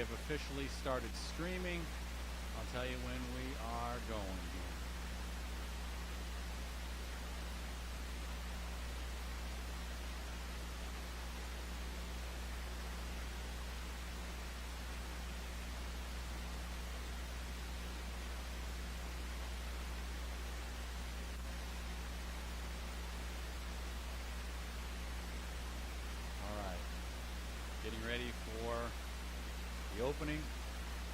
have officially started streaming. I'll tell you when we are going here. All right. Getting ready for the opening,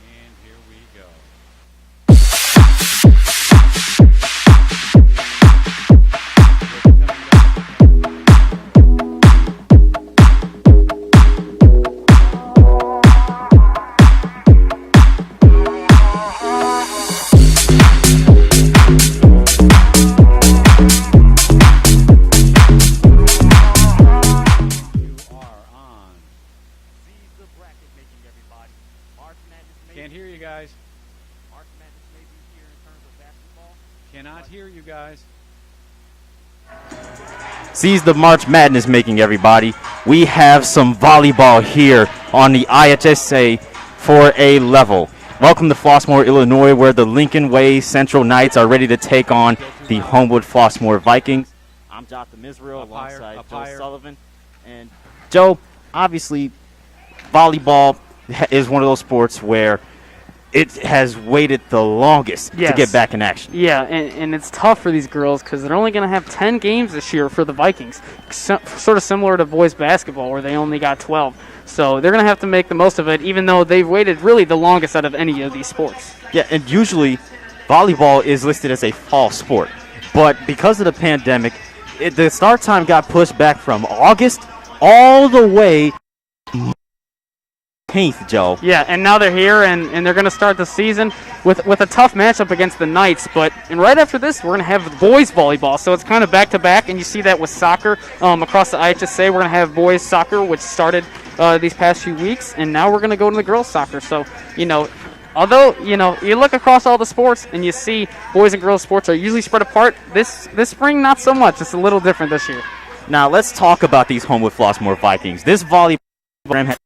and here we go. Can't hear you guys. March Madness may be here in terms of basketball. Cannot hear you guys. Sees the March Madness making, everybody. We have some volleyball here on the IHSA 4A level. Welcome to Flossmoor, Illinois, where the Lincoln Way Central Knights are ready to take on the Homewood Flossmoor Vikings. I'm Jonathan Misril alongside Joe Sullivan. And Joe, obviously, volleyball is one of those sports where it has waited the longest to get back in action. Yeah, and it's tough for these girls because they're only going to have 10 games this year for the Vikings, sort of similar to boys basketball where they only got 12. So they're going to have to make the most of it, even though they've waited really the longest out of any of these sports. Yeah, and usually volleyball is listed as a fall sport. But because of the pandemic, the start time got pushed back from August all the way Joe. Yeah, and now they're here, and they're going to start the season with a tough matchup against the Knights. And right after this, we're going to have boys volleyball. So it's kind of back-to-back, and you see that with soccer across the IHSA. We're going to have boys soccer, which started these past few weeks, and now we're going to go to the girls soccer. So, although, you look across all the sports, and you see boys and girls sports are usually spread apart, this spring, not so much. It's a little different this year. Now, let's talk about these Homewood Flossmoor Vikings. This volleyball program has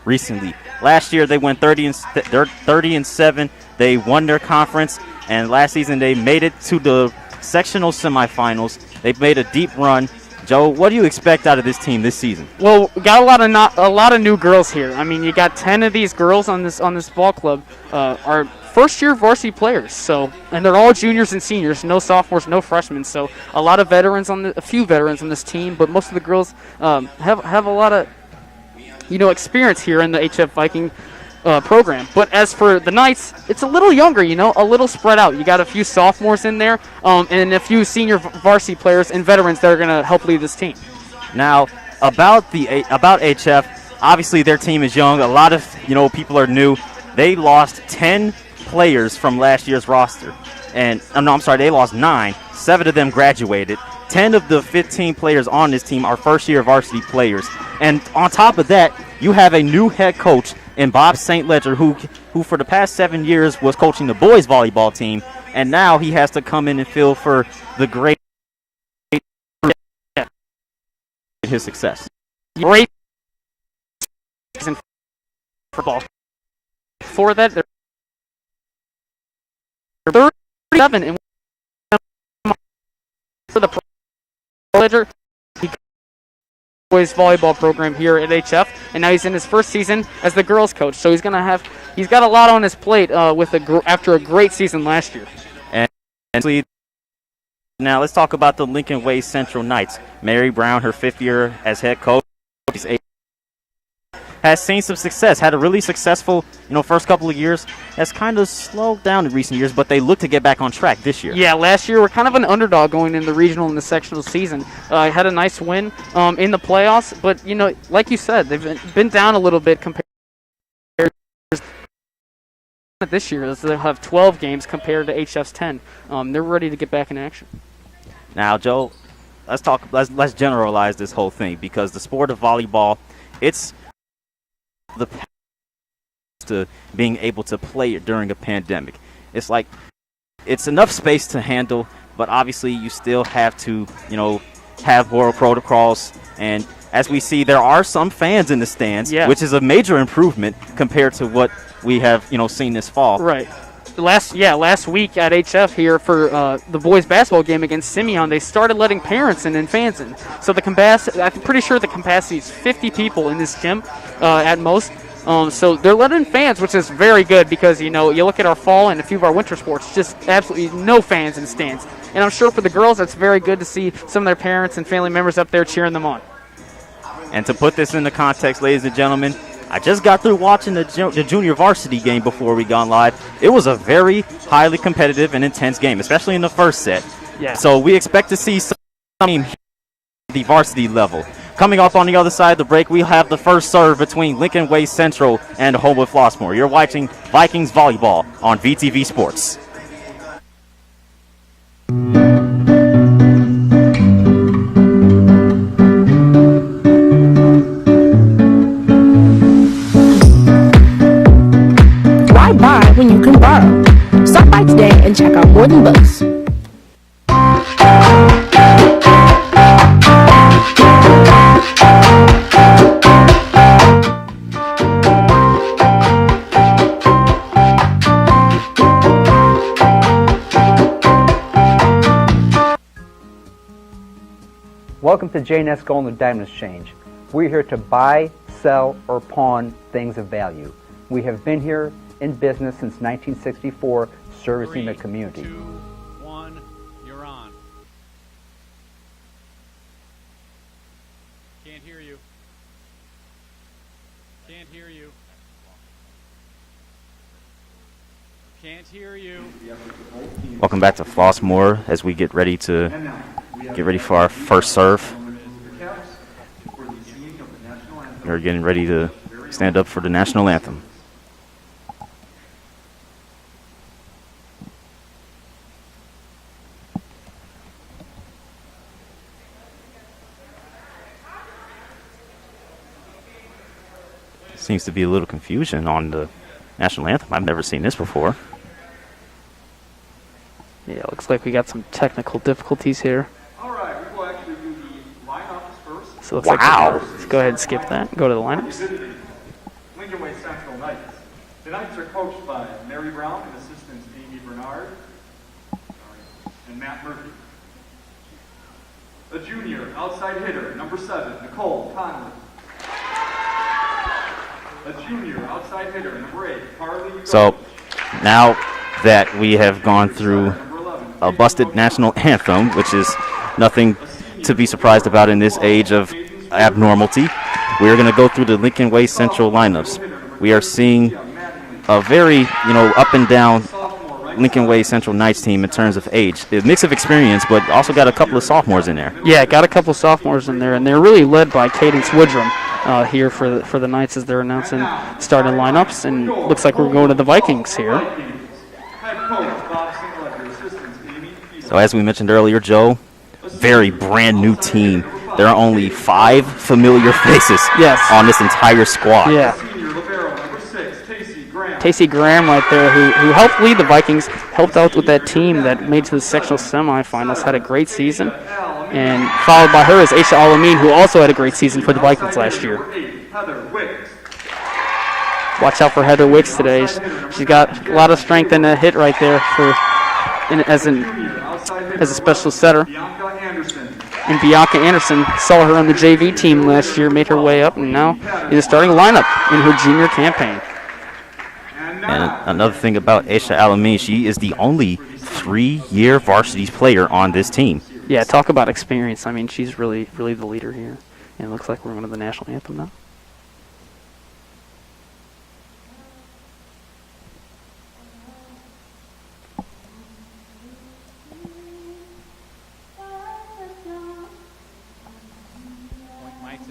recently. Last year they went 30-7. They won their conference, and last season they made it to the sectional semifinals. They've made a deep run. Joe, what do you expect out of this team this season? Well, we got a lot of new girls here. I mean, you got 10 of these girls on this ball club are first-year varsity players. And they're all juniors and seniors, no sophomores, no freshmen. So a few veterans on this team, but most of the girls have a lot of experience here in the HF Viking program. But as for the Knights, it's a little younger, a little spread out. You got a few sophomores in there and a few senior varsity players and veterans that are going to help lead this team. Now, about HF, obviously their team is young. A lot of, people are new. They lost 10 players from last year's roster. They lost 9. 7 of them graduated. 10 of the 15 players on this team are first-year varsity players. And on top of that, you have a new head coach in Bob St. Ledger who for the past 7 years was coaching the boys volleyball team, and now he has to come in and fill for the great his success. Great season for football. For that, they're 37 and for the Ledger boys volleyball program here at HF, and now he's in his first season as the girls coach. So he's got a lot on his plate after a great season last year. And now let's talk about the Lincoln Way Central Knights. Mary Brown, her 5th year as head coach, has seen some success. Had a really successful, first couple of years. Has kind of slowed down in recent years, but they look to get back on track this year. Yeah, last year we're kind of an underdog going in the regional and the sectional season. Had a nice win in the playoffs, but like you said, they've been down a little bit compared to this year. They'll have 12 games compared to HF's 10. They're ready to get back in action. Now, Joe, let's generalize this whole thing, because the sport of volleyball, it's the to being able to play it during a pandemic. It's like it's enough space to handle, but obviously you still have to, have moral protocols, and as we see, there are some fans in the stands, Yeah. which is a major improvement compared to what we have, seen this fall. Right. Last week at HF here for the boys basketball game against Simeon, they started letting parents in and fans in. So I'm pretty sure the capacity is 50 people in this gym at most. So they're letting in fans, which is very good because, you look at our fall and a few of our winter sports, just absolutely no fans in the stands. And I'm sure for the girls, that's very good to see some of their parents and family members up there cheering them on. And to put this into context, ladies and gentlemen, I just got through watching the junior varsity game before we gone live. It was a very highly competitive and intense game, especially in the first set. Yeah. So we expect to see some at the varsity level. Coming up on the other side of the break, we have the first serve between Lincoln Way Central and Homewood Flossmoor. You're watching Vikings Volleyball on VTV Sports. Why buy when you can borrow? Stop by today and check out More Than Books. Welcome to J&S Gold Diamond Exchange. We're here to buy, sell, or pawn things of value. We have been here in business since 1964, servicing the community. 3, 2, 1, you're on. Can't hear you. Can't hear you. Can't hear you. Welcome back to Flossmoor as we get ready for our first serve. We're getting ready to stand up for the national anthem. Seems to be a little confusion on the national anthem. I've never seen this before. Yeah, looks like we got some technical difficulties here. All right, we will actually do the lineups first. So it looks like let's go ahead and skip that. Go to the lineups. Lincoln Way Central Knights. The Knights are coached by Mary Brown and assistants Amy Bernard and Matt Murphy. A junior outside hitter, number 7, Nicole Conley. A junior outside hitter, number 8, Carly. So now that we have gone through a busted national anthem, which is nothing to be surprised about in this age of abnormality, we are going to go through the Lincoln Way Central lineups. We are seeing a very, up and down Lincoln Way Central Knights team in terms of age. A mix of experience, but also got a couple of sophomores in there. Yeah, got a couple of sophomores in there, and they're really led by Cadence Woodrum here for the Knights as they're announcing starting lineups. And looks like we're going to the Vikings here. So as we mentioned earlier, Joe, very brand new team. There are only 5 familiar faces on this entire squad. Yeah. Tacey Graham right there, who helped lead the Vikings, helped out with that team that made to the sectional semifinals, had a great season. And followed by her is Aisha Alamin, who also had a great season for the Vikings last year. Watch out for Heather Wicks today. She's got a lot of strength in a hit right there as a special setter. And Bianca Anderson saw her on the JV team last year, made her way up, and now in the starting lineup in her junior campaign. And another thing about Aisha Alamin, she is the only 3-year varsity player on this team. Yeah, talk about experience. I mean, she's really the leader here. And it looks like we're going to the national anthem now. Point mics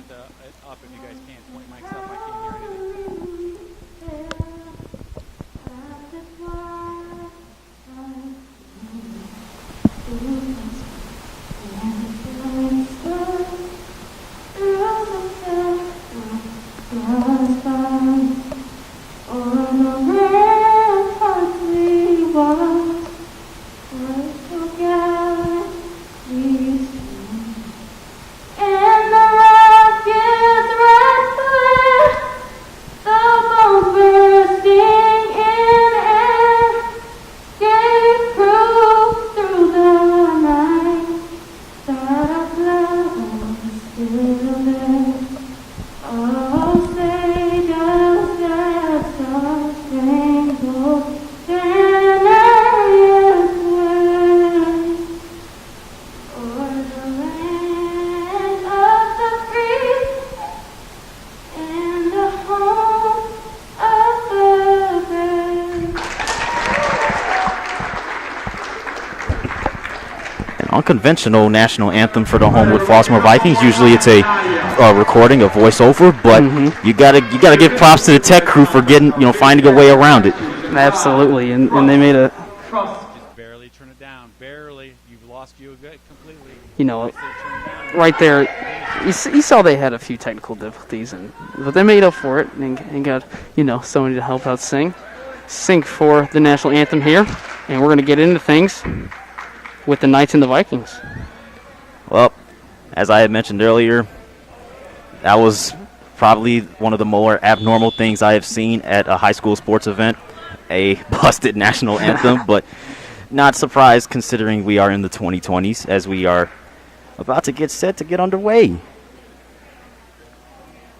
up if you guys can. Point mics up. I can't hear anything. And the rock unconventional national anthem for the Homewood Flossmoor Vikings. Usually it's a recording, a voiceover, but you gotta give props to the tech crew for finding a way around it. Absolutely, and they made a, Just barely turn it down. Barely. You've lost you completely. right there. You saw they had a few technical difficulties, but they made up for it and got somebody to help out sing for the national anthem here, and we're gonna get into things with the Knights and the Vikings. Well, as I had mentioned earlier, that was probably one of the more abnormal things I have seen at a high school sports event, a busted national anthem, but not surprised considering we are in the 2020s as we are about to get set to get underway.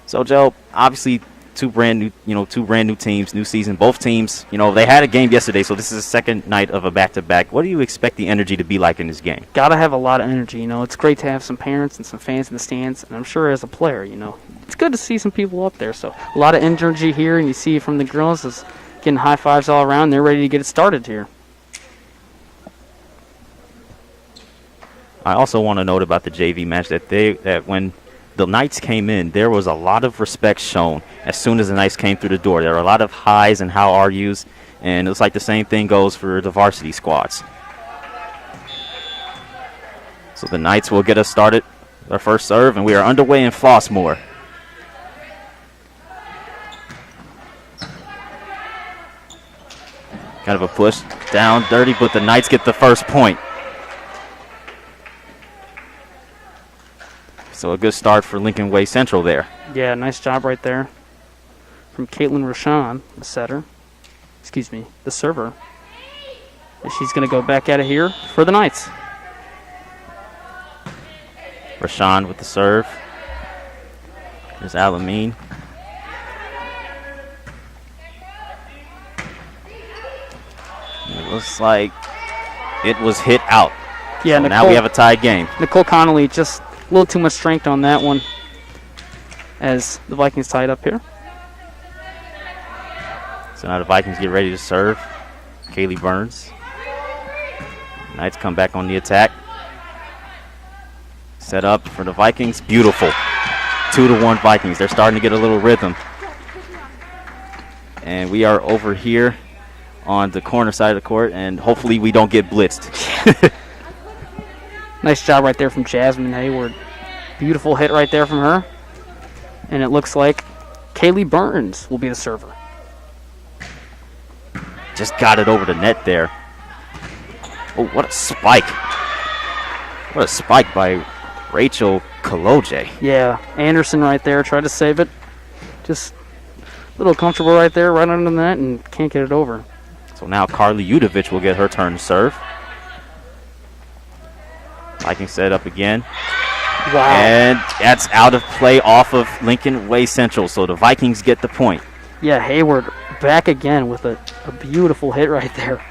So, Joe, obviously two brand new teams, new season. Both teams, they had a game yesterday, so this is the second night of a back-to-back. What do you expect the energy to be like in this game? Got to have a lot of energy. It's great to have some parents and some fans in the stands, and I'm sure as a player, it's good to see some people up there. So a lot of energy here, and you see from the girls is getting high fives all around. They're ready to get it started here. I also want to note about the JV match that when the Knights came in, there was a lot of respect shown as soon as the Knights came through the door. There were a lot of highs and how are yous, and it looks like the same thing goes for the varsity squads. So the Knights will get us started, our first serve, and we are underway in Flossmoor. Kind of a push down dirty, but the Knights get the first point. So a good start for Lincoln Way Central there. Yeah, nice job right there from Caitlin Rashawn, the setter. Excuse me, the server. And she's going to go back at it here for the Knights. Rashawn with the serve. There's Alameen. It looks like it was hit out. Yeah, so now we have a tied game. Nicole Connolly just a little too much strength on that one as the Vikings tied up here. So now the Vikings get ready to serve. Kaylee Burns. Knights come back on the attack. Set up for the Vikings. Beautiful. 2-1 Vikings. They're starting to get a little rhythm. And we are over here on the corner side of the court, and hopefully we don't get blitzed. Nice job right there from Jasmine Hayward. Beautiful hit right there from her. And it looks like Kaylee Burns will be the server. Just got it over the net there. Oh, what a spike. What a spike by Rachel Kaloje. Yeah, Anderson right there tried to save it. Just a little comfortable right there, right under the net, and can't get it over. So now Carly Udovich will get her turn to serve. Vikings set up again. Wow. And that's out of play off of Lincoln Way Central. So the Vikings get the point. Yeah, Hayward back again with a beautiful hit right there.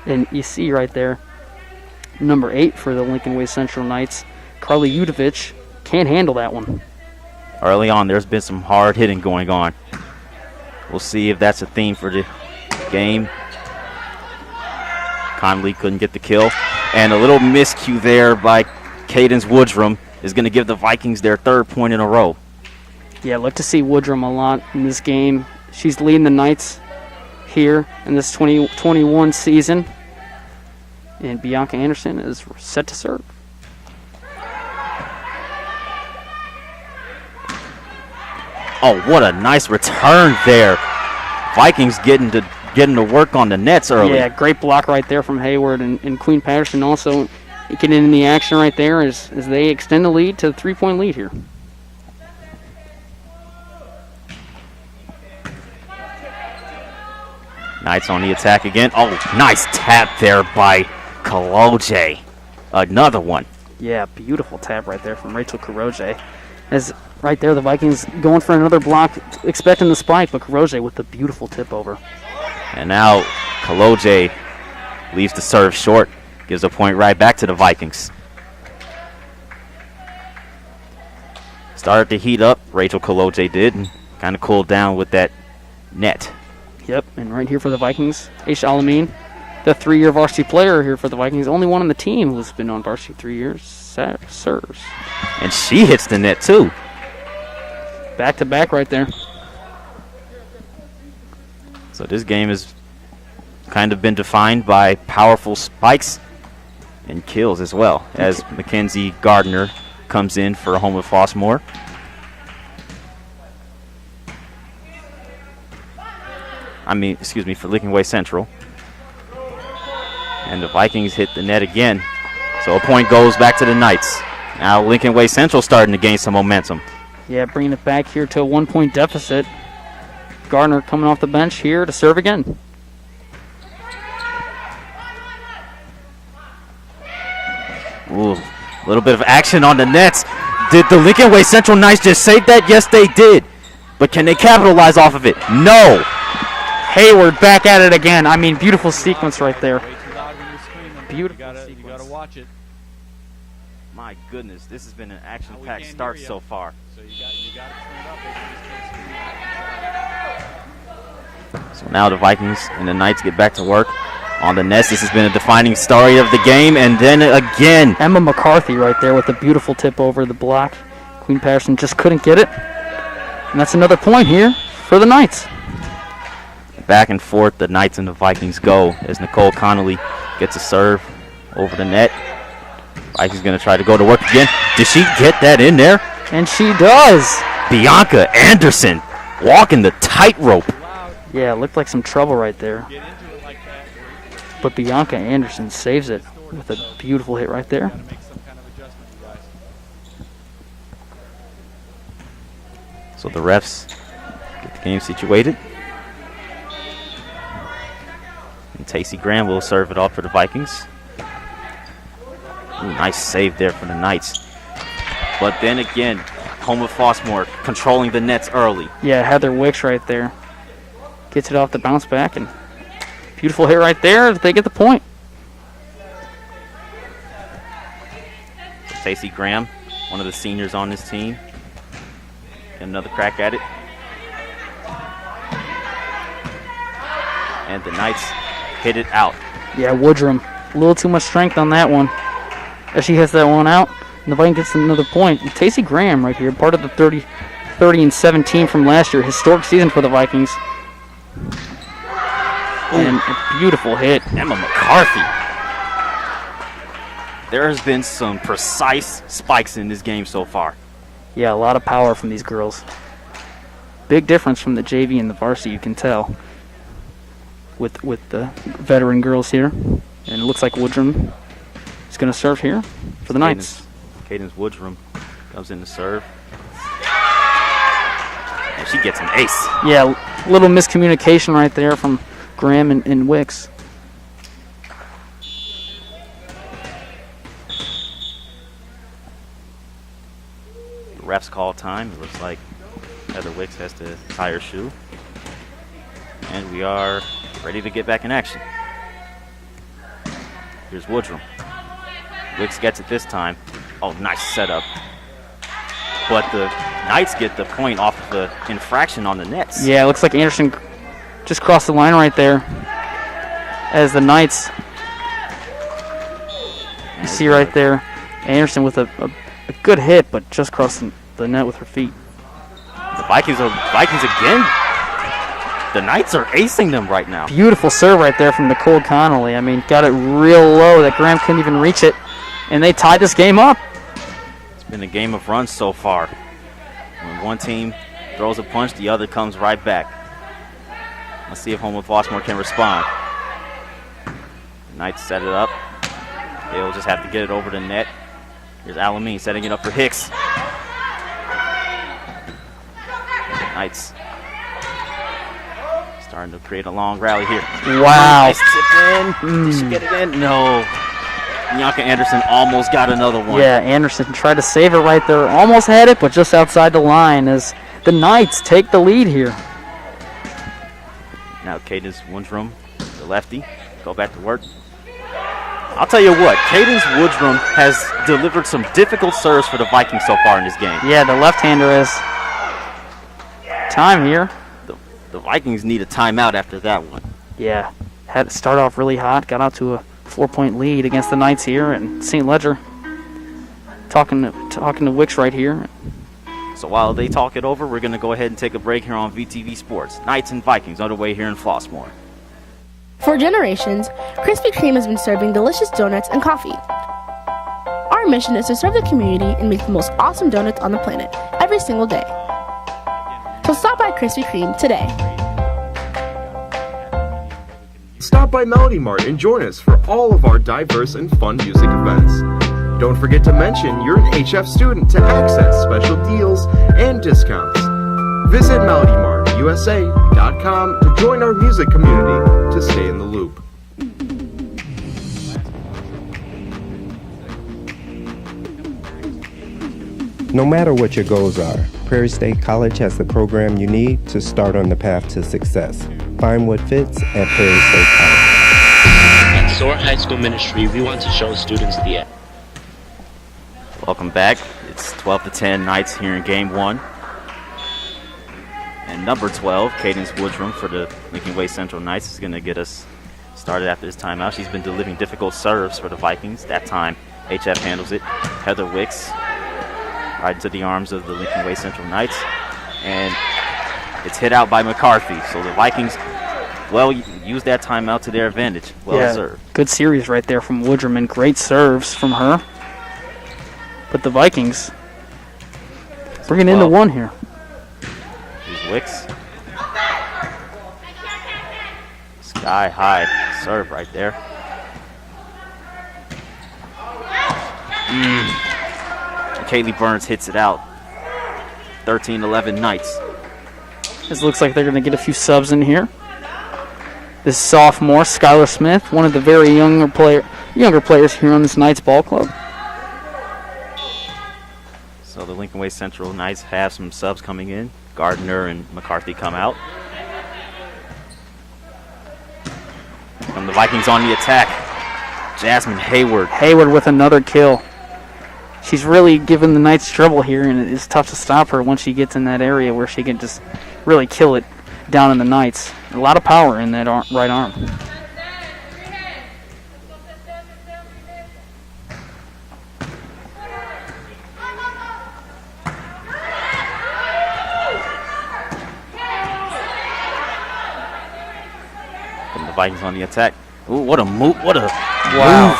And you see right there, number 8 for the Lincoln Way Central Knights, Carly Udovich, can't handle that one. Early on, there's been some hard hitting going on. We'll see if that's a theme for the game. Conley couldn't get the kill. And a little miscue there by Cadence Woodrum is going to give the Vikings their 3rd point in a row. Yeah, look to see Woodrum a lot in this game. She's leading the Knights here in this 2021 season. And Bianca Anderson is set to serve. Oh, what a nice return there. Vikings getting to work on the nets early. Yeah, great block right there from Hayward, and Queen Patterson also getting in the action right there as they extend the lead to a 3-point lead here. Knights on the attack again. Oh, nice tap there by Kaloje. Another one. Yeah, beautiful tap right there from Rachel Kuroje. As right there, the Vikings going for another block, expecting the spike, but Kuroje with the beautiful tip over. And now Kaloje leaves the serve short. Gives a point right back to the Vikings. Started to heat up, Rachel Kaloje did, and kind of cooled down with that net. Yep, and right here for the Vikings, Aisha Alameen the 3-year varsity player here for the Vikings. Only one on the team who's been on varsity 3 years. Serves. And she hits the net, too. Back to back right there. So this game has kind of been defined by powerful spikes and kills as well, as Mackenzie Gardner comes in for Homewood Flossmoor. For Licking Way Central. And the Vikings hit the net again. So a point goes back to the Knights. Now Lincoln Way Central starting to gain some momentum. Yeah, bringing it back here to a 1-point deficit. Gardner coming off the bench here to serve again. Ooh, a little bit of action on the nets. Did the Lincoln Way Central Knights just save that? Yes, they did. But can they capitalize off of it? No. Hayward back at it again. I mean, beautiful sequence right there. Way too loud when you're screaming. Beautiful You gotta watch it. My goodness, this has been an We action-packed can't start hear you. so far. So you gotta turn it up. They just can't scream. So now the Vikings and the Knights get back to work on the nets. This has been a defining story of the game. And then again, Emma McCarthy right there with a beautiful tip over the block. Queen Patterson just couldn't get it. And that's another point here for the Knights. back and forth the Knights and the Vikings go as Nicole Connolly gets a serve over the net. Vikings going to try to go to work again. Did she get that in there? And she does. Bianca Anderson walking the tightrope. Yeah, it looked like some trouble right there. Get into it like that. But Bianca Anderson saves it with a beautiful hit right there. Gotta make some kind of adjustment, you guys. So the refs get the game situated. And Tacey Graham will serve it off for the Vikings. Ooh, nice save there for the Knights. But then again, Homewood Flossmoor controlling the nets early. Yeah, Heather Wicks right there. Gets it off the bounce back, and beautiful hit right there. They get the point. Stacey Graham, one of the seniors on this team. Get another crack at it. And the Knights hit it out. Yeah, Woodrum. A little too much strength on that one. As she hits that one out, and the Vikings gets another point. And Tacey Graham right here, part of the 30-17 from last year. Historic season for the Vikings. And a beautiful hit. Emma McCarthy. There has been some precise spikes in this game so far. Yeah, a lot of power from these girls. Big difference from the JV and the varsity, you can tell. With the veteran girls here. And it looks like Woodrum is going to serve here for the Knights. Cadence Woodrum comes in to serve. And she gets an ace. Yeah, little miscommunication right there from Graham and Wicks. The refs call time. It looks like Heather Wicks has to tie her shoe. And we are ready to get back in action. Here's Woodrum. Wicks gets it this time. Oh, nice setup. But the Knights get the point off of the infraction on the nets. Yeah, it looks like Anderson just crossed the line right there. As the Knights, you see right there, Anderson with a good hit, but just crossing the net with her feet. The Vikings again. The Knights are acing them right now. Beautiful serve right there from Nicole Connolly. I mean, got it real low that Graham couldn't even reach it. And they tied this game up. It's been a game of runs so far. When one team throws a punch, the other comes right back. Let's see if Homewood Flossmoor can respond. The Knights set it up. They'll just have to get it over the net. Here's Alamine setting it up for Hicks. Knights starting to create a long rally here. Wow. Nice tip in. Did she get it in? No. Bianca Anderson almost got another one. Yeah, Anderson tried to save it right there. Almost had it, but just outside the line as the Knights take the lead here. Now Cadence Woodrum, the lefty, go back to work. I'll tell you what, Cadence Woodrum has delivered some difficult serves for the Vikings so far in this game. Yeah, the left-hander is time here. The Vikings need a timeout after that one. Yeah, had to start off really hot, got out to a 4-point lead against the Knights here, and St. Ledger talking to Wicks right here. So while they talk it over, we're going to go ahead and take a break here on VTV Sports. Knights and Vikings underway here in Flossmoor. For generations, Krispy Kreme has been serving delicious donuts and coffee. Our mission is to serve the community and make the most awesome donuts on the planet every single day. So stop by Krispy Kreme today. Stop by Melody Mart and join us for all of our diverse and fun music events. Don't forget to mention you're an HF student to access special deals and discounts. Visit MelodyMartUSA.com to join our music community to stay in the loop. No matter what your goals are, Prairie State College has the program you need to start on the path to success. Find what fits at Prairie State College. At SOAR High School Ministry, we want to show students the Welcome back. It's 12-10 Knights here in Game 1. And number 12, Cadence Woodrum for the Lincoln Way Central Knights, is going to get us started after this timeout. She's been delivering difficult serves for the Vikings. That time, HF handles it. Heather Wicks right into the arms of the Lincoln Way Central Knights. And it's hit out by McCarthy. So the Vikings, well, use that timeout to their advantage. Well served. Good series right there from Woodrum and great serves from her. But the Vikings bringing into one here. Here's Wicks. Sky high serve right there. Kaylee Burns hits it out. 13-11 Knights. This looks like they're going to get a few subs in here. This sophomore, Skylar Smith, one of the very younger players here on this Knights ball club. So the Lincoln Way Central Knights have some subs coming in. Gardner and McCarthy come out. From the Vikings on the attack, Jasmine Hayward. Hayward with another kill. She's really giving the Knights trouble here, and it's tough to stop her once she gets in that area where she can just really kill it down in the Knights. A lot of power in that right arm. From the Vikings on the attack. Ooh, what a move. What a Wow. move.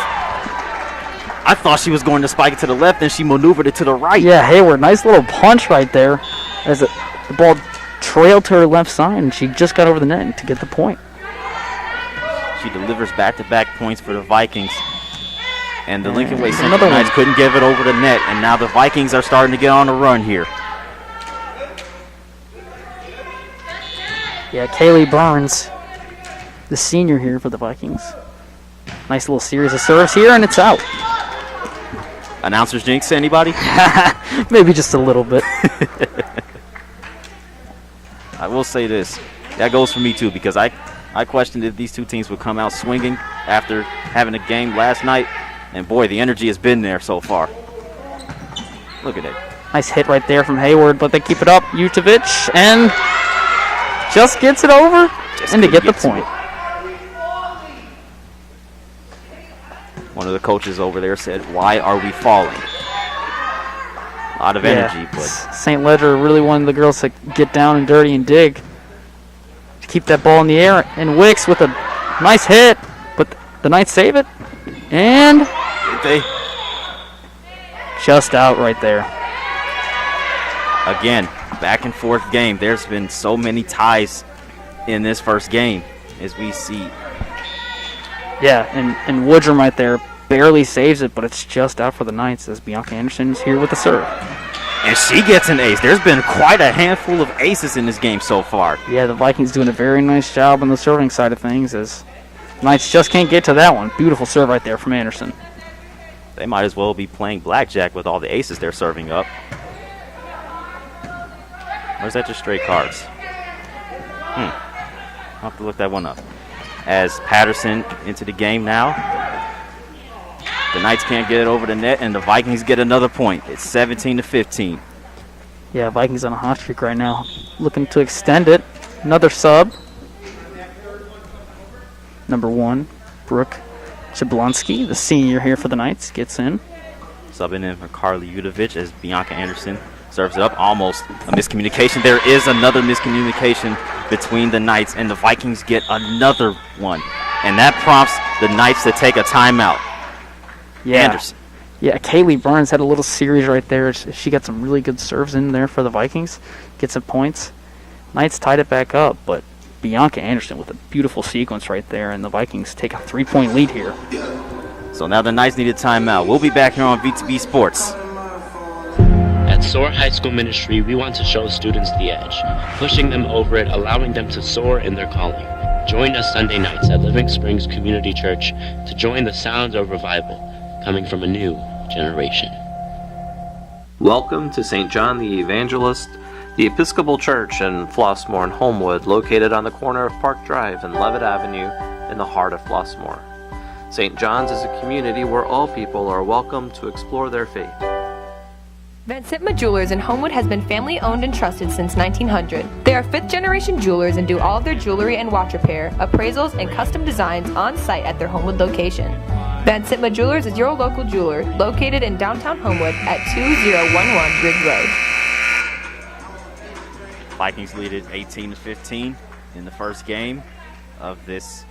I thought she was going to spike it to the left, and she maneuvered it to the right. Yeah, Hayward, nice little punch right there as the ball trailed to her left side, and she just got over the net to get the point. She delivers back-to-back points for the Vikings. And the Lincoln Way Another Central one. Knights couldn't give it over the net, and now the Vikings are starting to get on a run here. Yeah, Kaylee Burns, the senior here for the Vikings. Nice little series of serves here, and it's out. Announcers jinx, anybody? Maybe just a little bit. I will say this. That goes for me, too, because I questioned if these two teams would come out swinging after having a game last night. And, boy, the energy has been there so far. Look at it. Nice hit right there from Hayward, but they keep it up. Utovic, and just gets it over, and to get the point. One of the coaches over there said, "Why are we falling?" A lot of energy, but St. Ledger really wanted the girls to get down and dirty and dig to keep that ball in the air. And Wicks with a nice hit, but the Knights save it, and they just out right there. again, back and forth game. There's been so many ties in this first game, as we see. Yeah, and Woodrum right there barely saves it, but it's just out for the Knights as Bianca Anderson is here with the serve. And she gets an ace. There's been quite a handful of aces in this game so far. Yeah, the Vikings doing a very nice job on the serving side of things as Knights just can't get to that one. Beautiful serve right there from Anderson. They might as well be playing blackjack with all the aces they're serving up. Or is that just straight cards? I'll have to look that one up. As Patterson into the game now. The Knights can't get it over the net, and the Vikings get another point. It's 17-15. Yeah, Vikings on a hot streak right now. Looking to extend it. Another sub. Number 1, Brooke Jablonski, the senior here for the Knights, gets in. Subbing in for Carly Udovich as Bianca Anderson serves it up. Almost a miscommunication. There is another miscommunication between the Knights, and the Vikings get another one. And that prompts the Knights to take a timeout. Yeah. Anderson. Yeah, Kaylee Burns had a little series right there. She got some really good serves in there for the Vikings. Get some points. Knights tied it back up, but Bianca Anderson with a beautiful sequence right there, and the Vikings take a 3-point lead here. So now the Knights need a timeout. We'll be back here on VTB Sports. At SOAR High School Ministry, we want to show students the edge, pushing them over it, allowing them to soar in their calling. Join us Sunday nights at Living Springs Community Church to join the sounds of revival coming from a new generation. Welcome to St. John the Evangelist, the Episcopal Church in Flossmoor and Homewood, located on the corner of Park Drive and Levitt Avenue in the heart of Flossmoor. St. John's is a community where all people are welcome to explore their faith. Van Sitma Jewelers in Homewood has been family owned and trusted since 1900. They are 5th generation jewelers and do all of their jewelry and watch repair, appraisals, and custom designs on site at their Homewood location. Van Sitma Jewelers is your local jeweler, located in downtown Homewood at 2011 Ridge Road. Vikings lead it 18-15 in the first game of this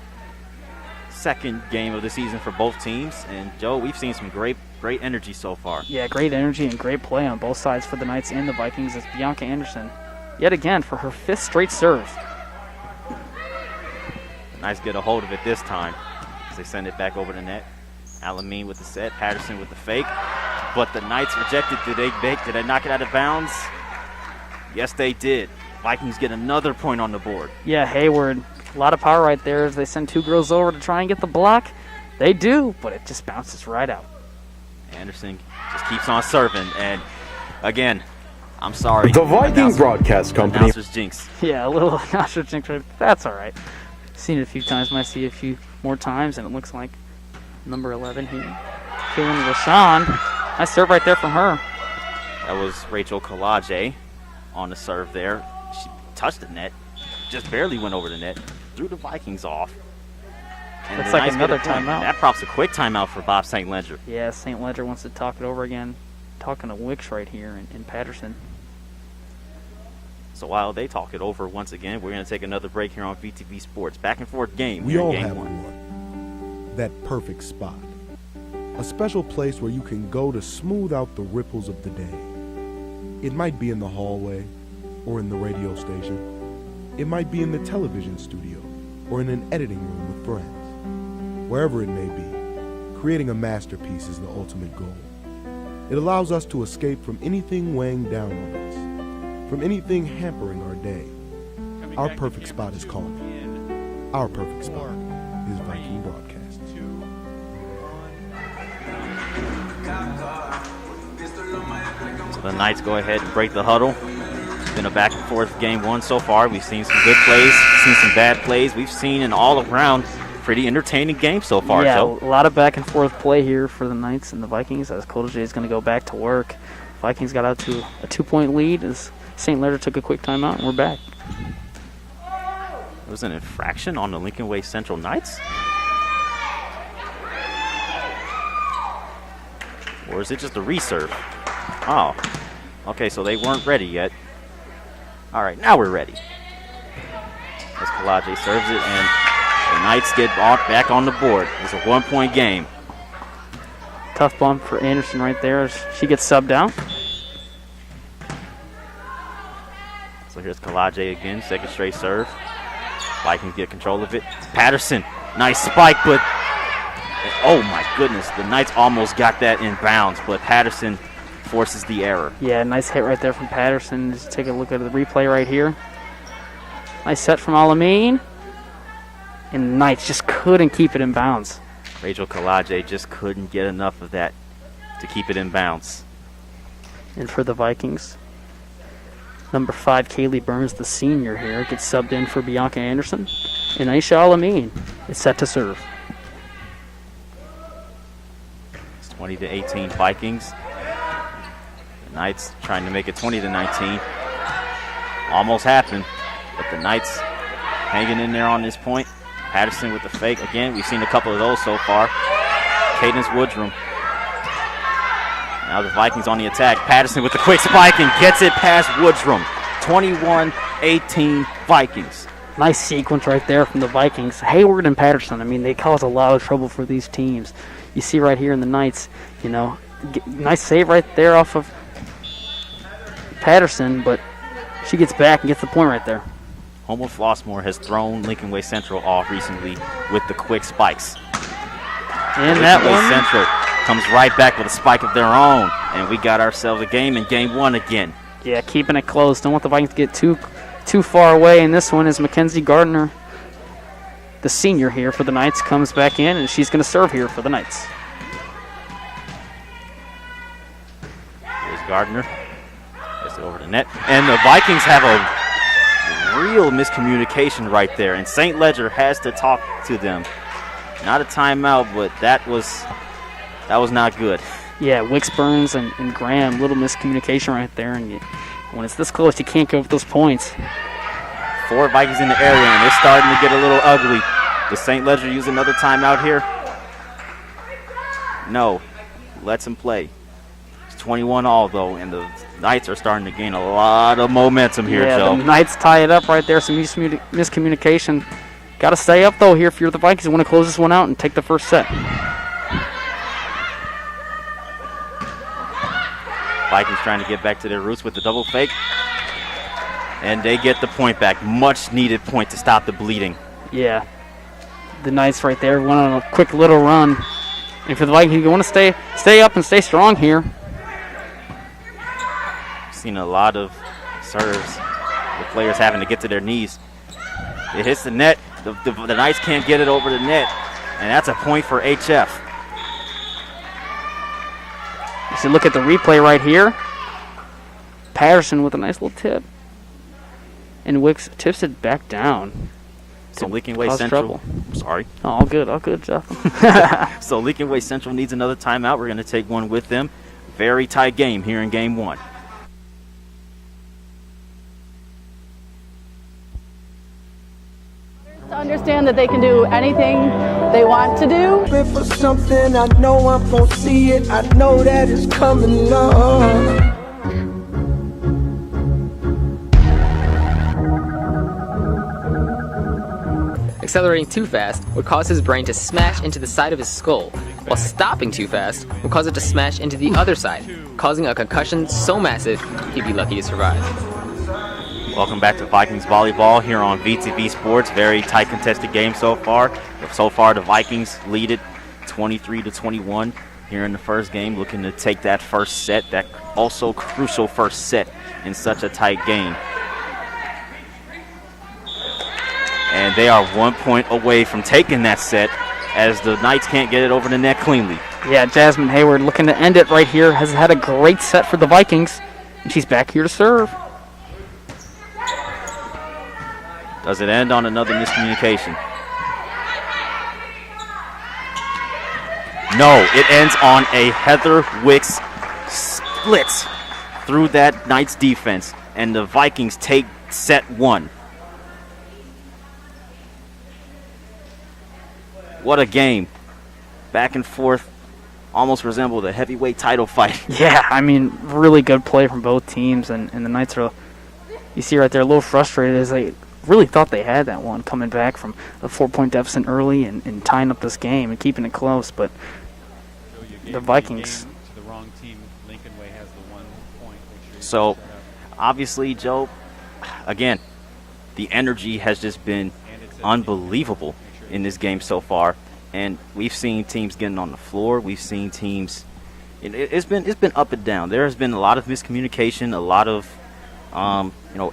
second game of the season for both teams. And Joe, we've seen some great energy so far. Yeah, great energy and great play on both sides for the Knights and the Vikings as Bianca Anderson, yet again, for her 5th straight serve. Knights get a hold of it this time as they send it back over the net. Alameen with the set, Patterson with the fake, but the Knights rejected. Did they knock it out of bounds? Yes, they did. Vikings get another point on the board. Yeah, Hayward, a lot of power right there as they send 2 girls over to try and get the block. They do, but it just bounces right out. Anderson just keeps on serving, and again, I'm sorry. The Viking Broadcast Company. Announcer's jinx. Yeah, a little announcer jinx. That's all right. Seen it a few times. Might see it a few more times, and it looks like number 11 here, Kaylin Rashawn. Nice serve right there from her. That was Rachel Kalaje on the serve there. She touched the net, just barely went over the net, threw the Vikings off. And looks like another timeout. That prompts a quick timeout for Bob St. Ledger. Yeah, St. Ledger wants to talk it over again. Talking to Wicks right here in Patterson. So while they talk it over once again, we're going to take another break here on VTV Sports. Back and forth game. We all game have one. That perfect spot. A special place where you can go to smooth out the ripples of the day. It might be in the hallway or in the radio station. It might be in the television studio or in an editing room with friends. Wherever it may be, creating a masterpiece is the ultimate goal. It allows us to escape from anything weighing down on us, from anything hampering our day. Our perfect spot is called. Our perfect spot is Viking Broadcast. So the Knights go ahead and break the huddle. It's been a back and forth game 1 so far. We've seen some good plays, seen some bad plays. We've seen an all-around pretty entertaining game so far. Yeah, so. a lot of back and forth play here for the Knights and the Vikings as Kodaje is going to go back to work. Vikings got out to a 2-point lead as St. Ledger took a quick timeout, and we're back. It was an infraction on the Lincoln Way Central Knights? Or is it just a reserve? Oh, okay, so they weren't ready yet. All right, now we're ready. As Kalaje serves it, and the Knights get back on the board. It's a 1-point game. Tough bump for Anderson right there as she gets subbed out. So here's Kalaje again, second straight serve. Vikings get control of it. Patterson, nice spike, but oh my goodness, the Knights almost got that in bounds, but Patterson forces the error. Yeah, nice hit right there from Patterson. Just take a look at the replay right here. Nice set from Alameen. And the Knights just couldn't keep it in bounds. Rachel Kalaje just couldn't get enough of that to keep it in bounds. And for the Vikings, number 5, Kaylee Burns, the senior here, gets subbed in for Bianca Anderson. And Aisha Alameen is set to serve. It's 20-18 Vikings. The Knights trying to make it 20-19. Almost happened, but the Knights hanging in there on this point. Patterson with the fake. Again, we've seen a couple of those so far. Cadence Woodrum. Now the Vikings on the attack. Patterson with the quick spike and gets it past Woodrum. 21-18 Vikings. Nice sequence right there from the Vikings. Hayward and Patterson, I mean, they cause a lot of trouble for these teams. You see right here in the Knights, nice save right there off of Patterson, but she gets back and gets the point right there. Homewood Flossmoor has thrown Lincoln Way Central off recently with the quick spikes. And that Lincoln Way one Central comes right back with a spike of their own, and we got ourselves a game in game 1 again. Yeah, keeping it close. Don't want the Vikings to get too far away, and this one is Mackenzie Gardner, the senior here for the Knights, comes back in, and she's going to serve here for the Knights. Here's Gardner. Gets it over the net. And the Vikings have a real miscommunication right there, and St. Ledger has to talk to them. Not a timeout, but that was not good. Yeah, Wicks, Burns, and Graham, little miscommunication right there, and when it's this close, you can't go with those points. 4 Vikings in the area, and they're starting to get a little ugly. Does St. Ledger use another timeout here? No. Lets him play. It's 21-all, though, and the Knights are starting to gain a lot of momentum here, Joe. The Knights tie it up right there. Some miscommunication. Got to stay up, though, here if you're the Vikings. You want to close this one out and take the first set. Vikings trying to get back to their roots with the double fake. And they get the point back. Much needed point to stop the bleeding. Yeah. The Knights right there went on a quick little run. And for the Vikings, you want to stay up and stay strong here. Seen a lot of serves with players having to get to their knees. It hits the net. The Knights can't get it over the net. And that's a point for HF. So look at the replay right here. Patterson with a nice little tip. And Wicks tips it back down. So Lincoln Way Central. Sorry. Oh, all good, Jeff. So Lincoln Way Central needs another timeout. We're going to take one with them. Very tight game here in game 1. To understand that they can do anything they want to do. For something, I know I'm gonna see it. I know that it's coming, love. Accelerating too fast would cause his brain to smash into the side of his skull, while stopping too fast would cause it to smash into the other side, causing a concussion so massive he'd be lucky to survive. Welcome back to Vikings Volleyball here on VTV Sports. Very tight contested game so far. So far, the Vikings lead it 23-21 here in the first game, looking to take that first set, that also crucial first set in such a tight game. And they are 1 point away from taking that set as the Knights can't get it over the net cleanly. Yeah, Jasmine Hayward looking to end it right here. Has had a great set for the Vikings, and she's back here to serve. Does it end on another miscommunication? No, it ends on a Heather Wicks splits through that Knights defense, and the Vikings take set 1. What a game. Back and forth, almost resembled a heavyweight title fight. Yeah, I mean, really good play from both teams, and the Knights are, you see right there, a little frustrated as they really thought they had that one, coming back from a 4-point deficit early and tying up this game and keeping it close, but the Vikings. To the wrong team, Lincoln Way has the 1 point. So, obviously, Joe, again, the energy has just been unbelievable in this game so far, and we've seen teams getting on the floor. We've seen teams. It's been up and down. There has been a lot of miscommunication, a lot of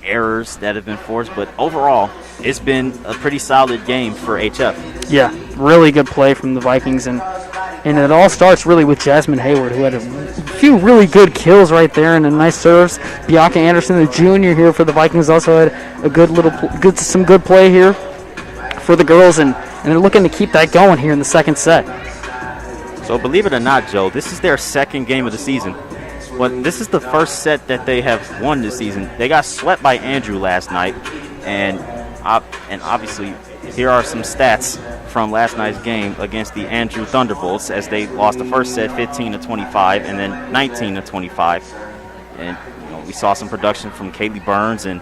errors that have been forced, but overall, it's been a pretty solid game for HF. Yeah, really good play from the Vikings, and it all starts really with Jasmine Hayward, who had a few really good kills right there and a nice serves. Bianca Anderson, the junior here for the Vikings, also had a some good play here for the girls, and they're looking to keep that going here in the second set. So believe it or not, Joe, this is their second game of the season. But this is the first set that they have won this season. They got swept by Andrew last night, and obviously here are some stats from last night's game against the Andrew Thunderbolts, as they lost the first set 15-25 and then 19-25. And we saw some production from Kaylee Burns and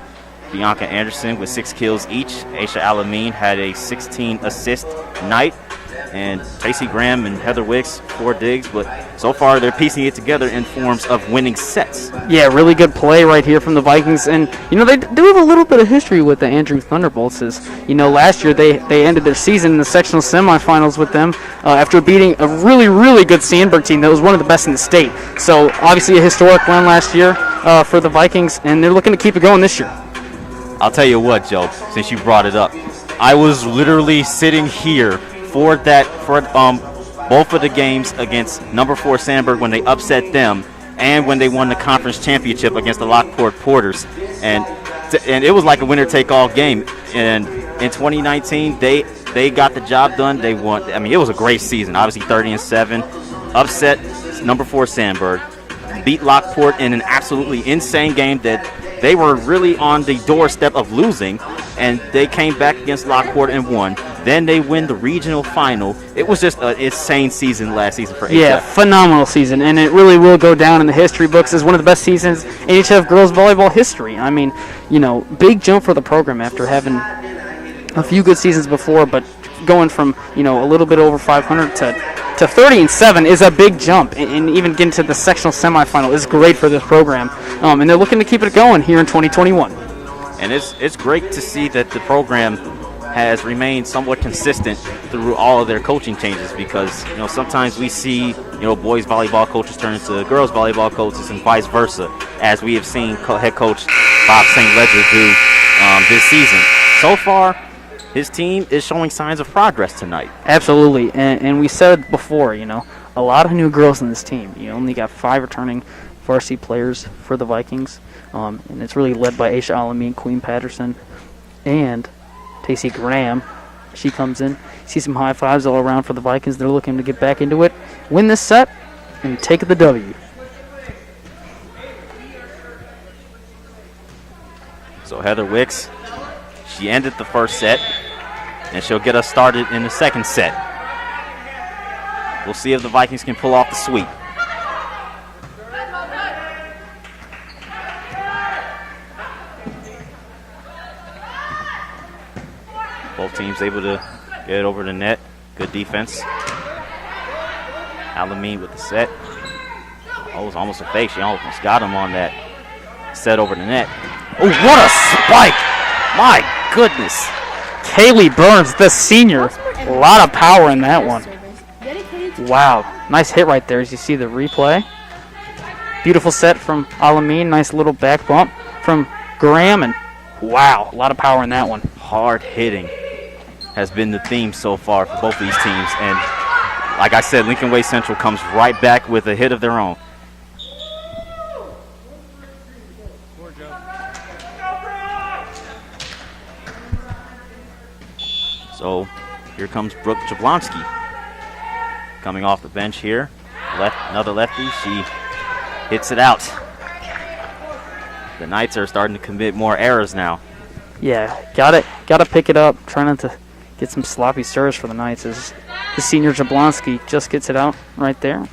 Bianca Anderson with 6 kills each. Aisha Alameen had a 16-assist night. And Tracy Graham and Heather Wicks, 4 digs, but so far they're piecing it together in forms of winning sets. Yeah, really good play right here from the Vikings. And, they do have a little bit of history with the Andrew Thunderbolts. Last year they ended their season in the sectional semifinals with them after beating a really, really good Sandburg team that was one of the best in the state. So, obviously a historic run last year for the Vikings, and they're looking to keep it going this year. I'll tell you what, Joe, since you brought it up, I was literally sitting here for both of the games against number 4 Sandburg when they upset them, and when they won the conference championship against the Lockport Porters, and it was like a winner-take-all game. And in 2019, they got the job done. They won. I mean, it was a great season. Obviously, 30-7, upset number 4 Sandburg, beat Lockport in an absolutely insane game that they were really on the doorstep of losing, and they came back against Lockport and won. Then they win the regional final. It was just an insane season last season for HF. Yeah, phenomenal season, and it really will go down in the history books as one of the best seasons in HF girls volleyball history. I mean, big jump for the program after having a few good seasons before, but going from, a little bit over 500 to 30-7 is a big jump, and even getting to the sectional semifinal is great for this program, and they're looking to keep it going here in 2021. And it's great to see that the program has remained somewhat consistent through all of their coaching changes, because sometimes we see boys volleyball coaches turn into girls volleyball coaches and vice versa, as we have seen head coach Bob St. Ledger do this season. So far, his team is showing signs of progress tonight. Absolutely, and we said before, a lot of new girls in this team. You only got 5 returning varsity players for the Vikings, and it's really led by Aisha Alameen, Queen Patterson, and Tacey Graham. She comes in. See some high fives all around for the Vikings. They're looking to get back into it, win this set, and take the W. So Heather Wicks, she ended the first set, and she'll get us started in the second set. We'll see if the Vikings can pull off the sweep. Both teams able to get it over the net. Good defense. Alameen with the set. Oh, it was almost a fake. She almost got him on that set over the net. Oh, what a spike! My goodness. Kaylee Burns, the senior. A lot of power in that one. Wow. Nice hit right there as you see the replay. Beautiful set from Alameen. Nice little back bump from Graham. And wow, a lot of power in that one. Hard hitting has been the theme so far for both these teams. And like I said, Lincoln Way Central comes right back with a hit of their own. So here comes Brooke Jablonski coming off the bench here. Another lefty. She hits it out. The Knights are starting to commit more errors now. Yeah, gotta pick it up. Trying not to get some sloppy serves for the Knights as the senior Jablonski just gets it out right there.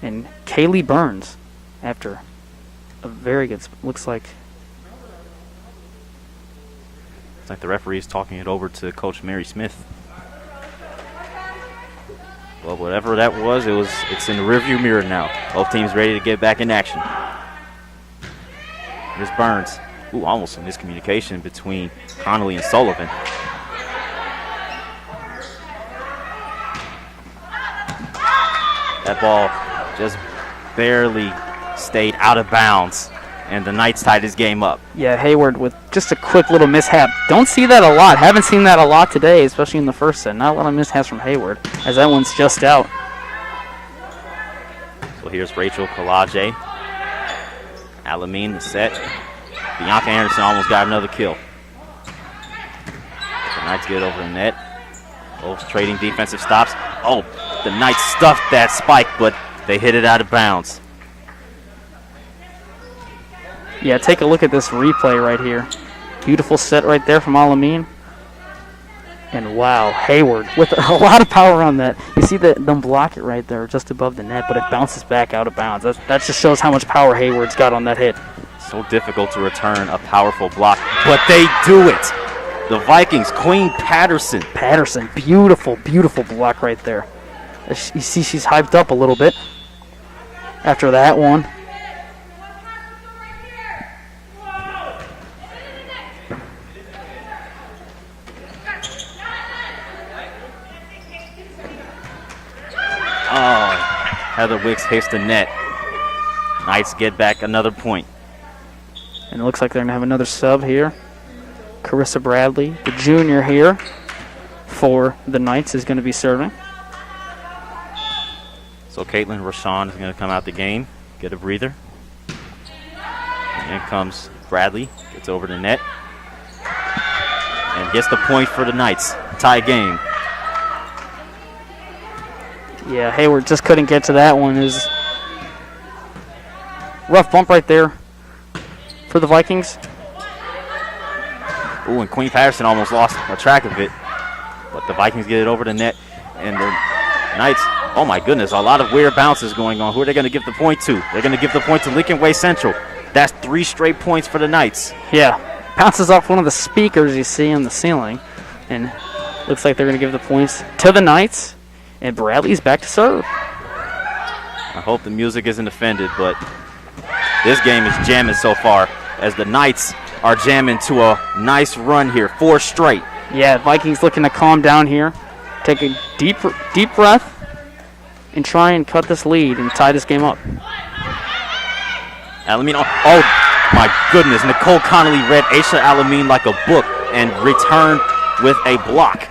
And Kaylee Burns, after a very good, looks like the referee's talking it over to Coach Mary Smith. Well, whatever that was, it's in the rearview mirror now. Both teams ready to get back in action. Here's Burns. Ooh, almost a miscommunication between Connolly and Sullivan. That ball just barely stayed out of bounds, and the Knights tied his game up. Yeah, Hayward with just a quick little mishap. Don't see that a lot. Haven't seen that a lot today, especially in the first set. Not a lot of mishaps from Hayward, as that one's just out. So here's Rachel Kalage. Alameen, the set. Bianca Anderson almost got another kill. The Knights get over the net. Both trading defensive stops. Oh, the Knights stuffed that spike, but they hit it out of bounds. Yeah, take a look at this replay right here. Beautiful set right there from Alameen. And wow, Hayward with a lot of power on that. You see them block it right there just above the net, but it bounces back out of bounds. That just shows how much power Hayward's got on that hit. So difficult to return a powerful block, but they do it. The Vikings, Queen Patterson. Patterson, beautiful, beautiful block right there. You see she's hyped up a little bit after that one. Oh, Heather Wicks hits the net. Knights get back another point. And it looks like they're going to have another sub here. Carissa Bradley, the junior here for the Knights, is going to be serving. So Caitlin Rashawn is going to come out the game, get a breather. In comes Bradley, gets over the net, and gets the point for the Knights. Tie game. Yeah, Hayward just couldn't get to that one. Is rough bump right there for the Vikings. Ooh, and Queen Patterson almost lost track of it. But the Vikings get it over the net. And the Knights, oh my goodness, a lot of weird bounces going on. Who are they going to give the point to? They're going to give the point to Lincoln Way Central. That's 3 straight points for the Knights. Yeah, bounces off one of the speakers you see on the ceiling. And looks like they're going to give the points to the Knights. And Bradley's back to serve. I hope the music isn't offended, but this game is jamming so far as the Knights are jamming to a nice run here. 4 straight. Yeah, Vikings looking to calm down here. Take a deep breath and try and cut this lead and tie this game up. Alameen, oh my goodness. Nicole Connolly read Aisha Alameen like a book and returned with a block.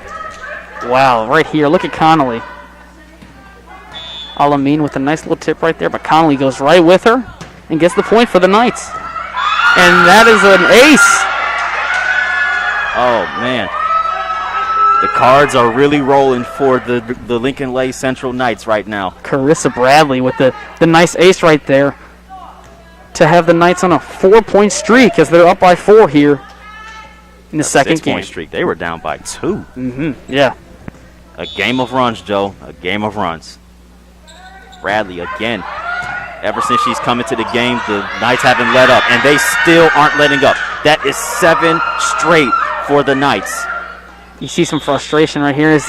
Wow, right here. Look at Connolly. Alameen with a nice little tip right there, but Connolly goes right with her and gets the point for the Knights. And that is an ace. Oh, man. The cards are really rolling for the Lincoln Way Central Knights right now. Carissa Bradley with the nice ace right there to have the Knights on a 4-point streak as they're up by 4 here in the second game. 6-point streak. They were down by 2. Mm-hmm. Yeah. A game of runs, Joe. A game of runs. Bradley again. Ever since she's come into the game, the Knights haven't let up, and they still aren't letting up. That is 7 straight for the Knights. You see some frustration right here as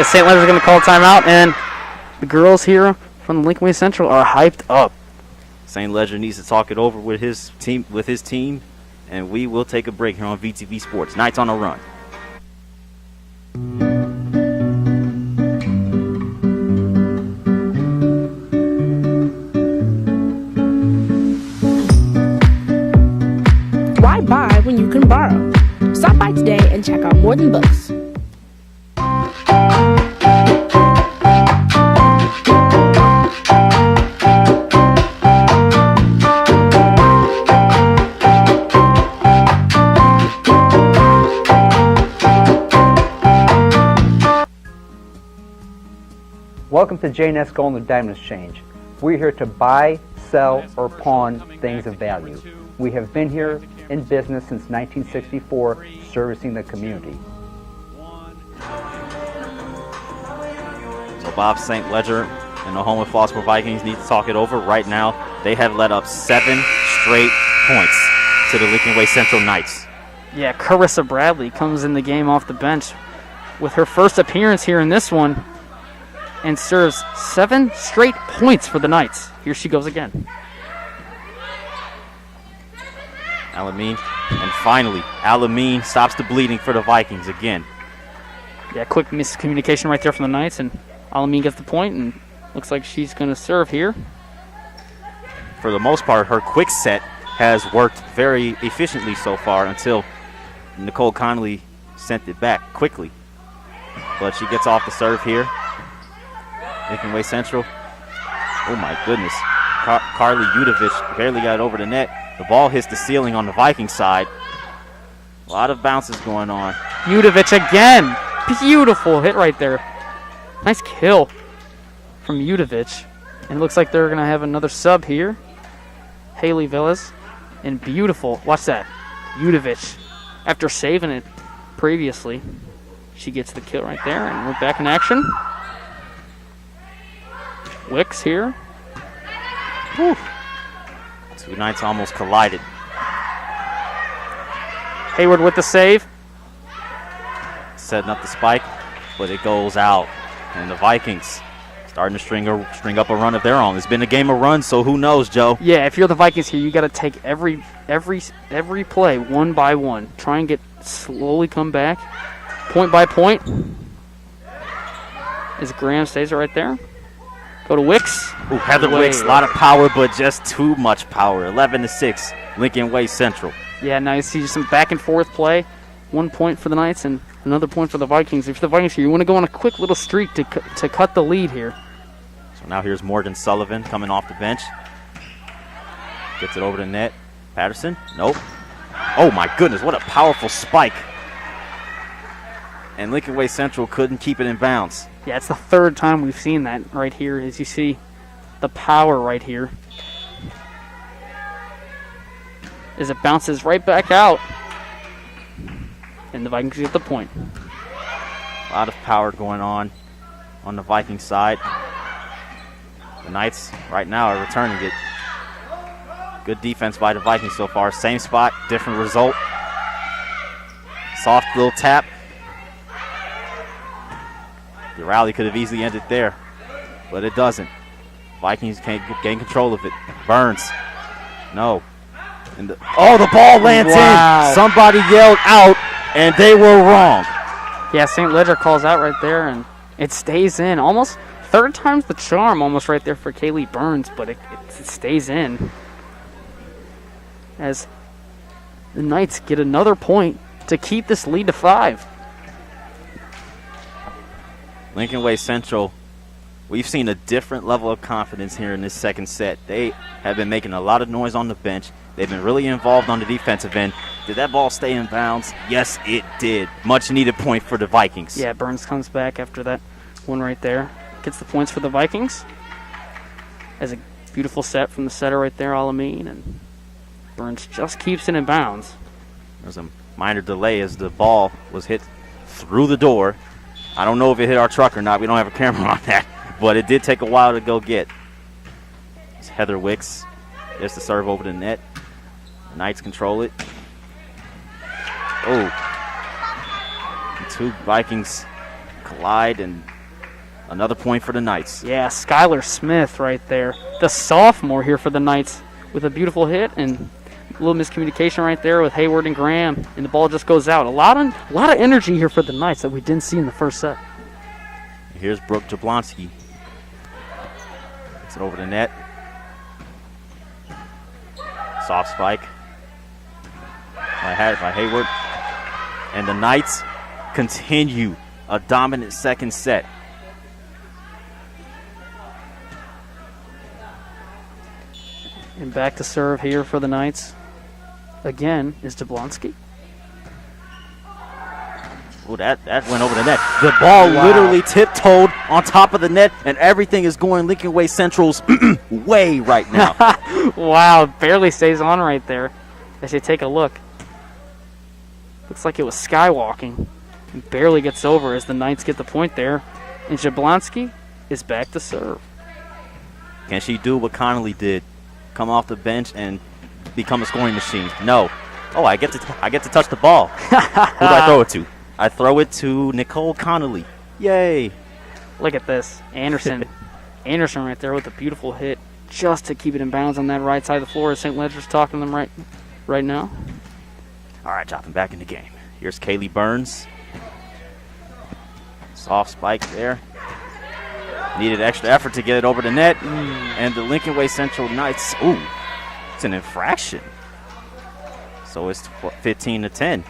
St. Leonard's going to call timeout, and the girls here from Lincoln Way Central are hyped up. St. Ledger needs to talk it over with his team, and we will take a break here on VTV Sports. Knights on a run. Why buy when you can borrow? Stop by today and check out More Than Books. Welcome to J&S Golden Diamond Exchange. We're here to buy, sell, or pawn things of value. We have been here in business since 1964, servicing the community. So Bob St. Ledger and the Homewood Flossmoor Vikings need to talk it over right now. They have let up 7 straight points to the Lincoln Way Central Knights. Yeah, Carissa Bradley comes in the game off the bench with her first appearance here in this one and serves 7 straight points for the Knights. Here she goes again. Alameen, and finally, Alameen stops the bleeding for the Vikings again. Yeah, quick miscommunication right there from the Knights, and Alameen gets the point, and looks like she's going to serve here. For the most part, her quick set has worked very efficiently so far until Nicole Connolly sent it back quickly. But she gets off the serve here. Lincoln Way Central. Oh my goodness. Carly Udovich barely got over the net. The ball hits the ceiling on the Viking side. A lot of bounces going on. Udovich again. Beautiful hit right there. Nice kill from Udovich. And it looks like they're going to have another sub here. Haley Villas. And beautiful. Watch that. Udovich, after saving it previously, She gets the kill right there, and we're back in action. Wicks here. Whew. Two Knights almost collided. Hayward with the save. Setting up the spike, but it goes out. And the Vikings starting to string up a run of their own. It's been a game of runs, so who knows, Joe? Yeah, if you're the Vikings here, you got to take every play one by one. Try and slowly come back, point by point. As Graham stays right there. Go to Wicks. Ooh, Heather Wicks, a lot of power, but just too much power. 11-6, Lincoln Way Central. Yeah, now you see some back and forth play. 1 point for the Knights and another point for the Vikings. If you're the Vikings here, you want to go on a quick little streak to cut the lead here. So now here's Morgan Sullivan coming off the bench. Gets it over the net. Patterson? Nope. Oh my goodness, what a powerful spike. And Lincoln Way Central couldn't keep it in bounds. Yeah, it's the third time we've seen that right here, as you see the power right here. As it bounces right back out. And the Vikings get the point. A lot of power going on the Viking side. The Knights right now are returning it. Good defense by the Vikings so far. Same spot, different result. Soft little tap. The rally could have easily ended there, but it doesn't. Vikings can't gain control of it. Burns. No. And the ball lands in. Somebody yelled out, and they were wrong. Yeah, St. Ledger calls out right there, and it stays in. Almost third time's the charm almost right there for Kaylee Burns, but it stays in. As the Knights get another point to keep this lead to 5. Lincoln Way Central, we've seen a different level of confidence here in this second set. They have been making a lot of noise on the bench. They've been really involved on the defensive end. Did that ball stay in bounds? Yes, it did. Much needed point for the Vikings. Yeah, Burns comes back after that one right there. Gets the points for the Vikings. Has a beautiful set from the setter right there, Alameen, and Burns just keeps it in bounds. There's a minor delay as the ball was hit through the door. I don't know if it hit our truck or not. We don't have a camera on that, but it did take a while to go get. It's Heather Wicks. Gets the serve over the net. The Knights control it. Oh. The two Vikings collide, and another point for the Knights. Yeah, Skylar Smith right there. The sophomore here for the Knights with a beautiful hit, and a little miscommunication right there with Hayward and Graham, and the ball just goes out. A lot of energy here for the Knights that we didn't see in the first set. Here's Brooke Jablonski. Gets it over the net. Soft spike by Hayward. And the Knights continue a dominant second set. And back to serve here for the Knights. Again is Jablonski. Oh, that went over the net. The ball literally tiptoed on top of the net, and everything is going Lincoln Way Central's way right now. Wow, barely stays on right there. As you take a look. Looks like it was skywalking. And barely gets over as the Knights get the point there. And Jablonski is back to serve. Can she do what Connolly did? Come off the bench and become a scoring machine? No. Oh, I get to touch the ball. Who do I throw it to? I throw it to Nicole Connolly. Yay. Look at this. Anderson right there with a beautiful hit just to keep it in bounds on that right side of the floor as St. Ledger's talking to them right now. All right, dropping back in the game. Here's Kaylee Burns. Soft spike there. Needed extra effort to get it over the net. And the Lincoln Way Central Knights, it's an infraction. So it's 15-10.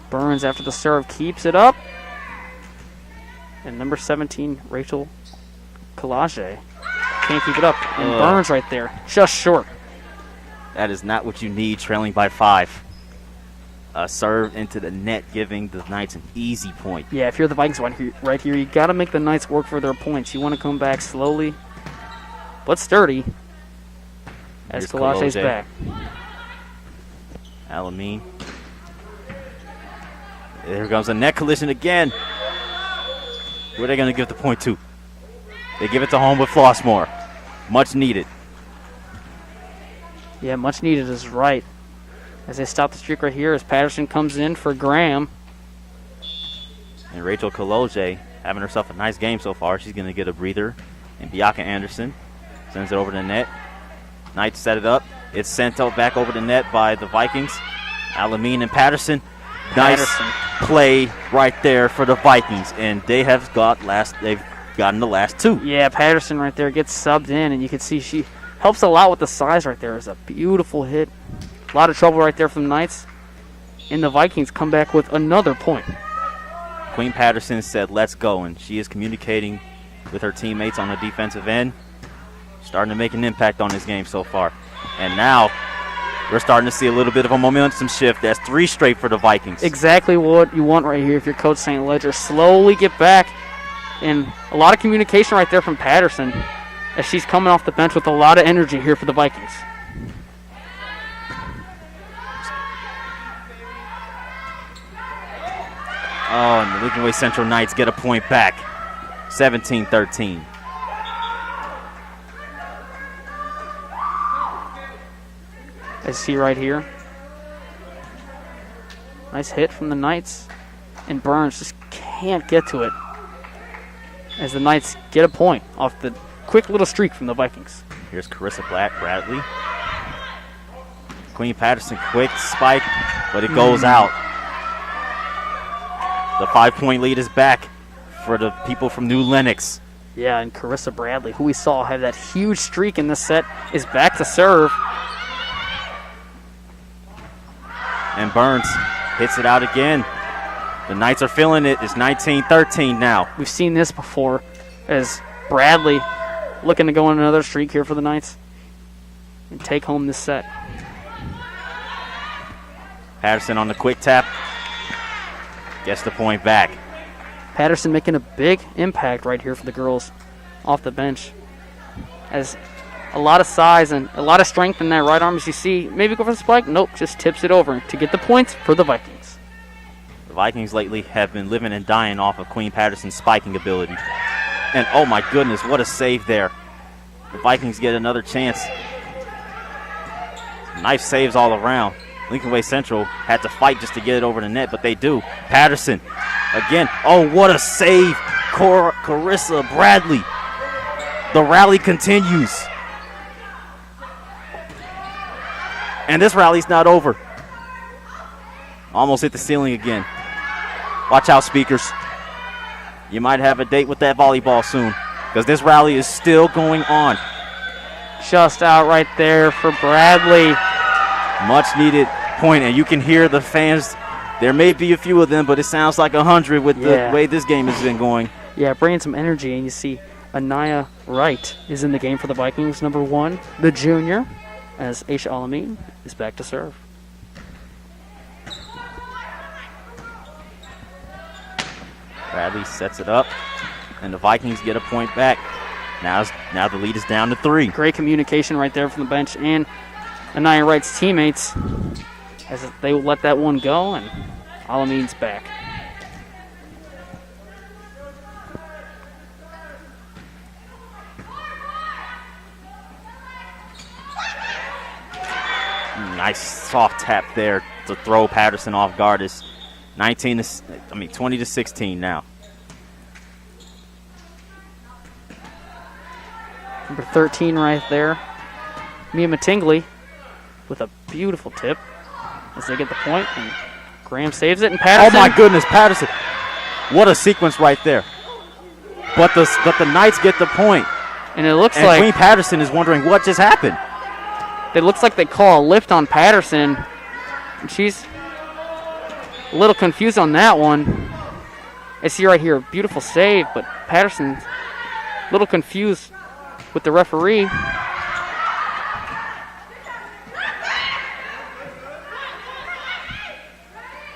Burns after the serve keeps it up. And number 17, Rachel Collage, can't keep it up. And Burns right there, just short. That is not what you need, trailing by 5. A serve into the net, giving the Knights an easy point. Yeah, if you're the Vikings right here, you got to make the Knights work for their points. You want to come back slowly, but sturdy. As Collage's back. Alameen. Here comes a net collision again. Who are they going to give the point to? They give it to Homewood Flossmoor. Much needed. Yeah, much needed is right. As they stop the streak right here, as Patterson comes in for Graham. And Rachel Kaloje having herself a nice game so far. She's going to get a breather. And Bianca Anderson sends it over the net. Knights set it up. It's sent out back over the net by the Vikings. Alameen and Patterson. Nice play right there for the Vikings. And they have they've gotten the last two. Yeah, Patterson right there gets subbed in, and you can see she helps a lot with the size right there. It's a beautiful hit. A lot of trouble right there from the Knights. And the Vikings come back with another point. Queen Patterson said, let's go. And she is communicating with her teammates on the defensive end. Starting to make an impact on this game so far. And now we're starting to see a little bit of a momentum shift. That's 3 straight for the Vikings. Exactly what you want right here if you're Coach St. Ledger. Slowly get back. And a lot of communication right there from Patterson as she's coming off the bench with a lot of energy here for the Vikings. Oh, and the Lincoln Way Central Knights get a point back. 17-13. I see right here. Nice hit from the Knights. And Burns just can't get to it. As the Knights get a point off the quick little streak from the Vikings. Here's Carissa Bradley. Queen Patterson, quick spike, but it goes out. The 5-point lead is back for the people from New Lenox. Yeah, and Carissa Bradley, who we saw have that huge streak in this set, is back to serve. And Burns hits it out again. The Knights are feeling it. It's 19-13 now. We've seen this before as Bradley looking to go on another streak here for the Knights and take home this set. Patterson on the quick tap. Gets the point back. Patterson making a big impact right here for the girls off the bench. As a lot of size and a lot of strength in that right arm, as you see. Maybe go for the spike. Nope, just tips it over to get the points for the Vikings. The Vikings lately have been living and dying off of Queen Patterson's spiking ability. And oh my goodness, what a save there. The Vikings get another chance. Nice saves all around. Lincoln Way Central had to fight just to get it over the net, but they do. Patterson again. Oh, what a save. Carissa Bradley. The rally continues. And this rally's not over. Almost hit the ceiling again. Watch out, speakers. You might have a date with that volleyball soon, because this rally is still going on. Just out right there for Bradley. Much needed point, and you can hear the fans. There may be a few of them, but it sounds like 100 with the way this game has been going. Yeah, bringing some energy, and you see Anaya Wright is in the game for the Vikings, number 1, the junior, as Aisha Alameen is back to serve. Bradley sets it up, and the Vikings get a point back. Now the lead is down to 3. Great communication right there from the bench and Anaya Wright's teammates as they will let that one go, and Alameen's back. Nice soft tap there to throw Patterson off guard. It's 20 to 16 now. Number 13 right there, Mia Mattingly with a beautiful tip as they get the point, and Graham saves it, and Patterson. Oh my goodness, Patterson. What a sequence right there. But the Knights get the point. And it looks like Queen Patterson is wondering what just happened. It looks like they call a lift on Patterson, and she's a little confused on that one. I see right here, beautiful save, but Patterson's a little confused with the referee.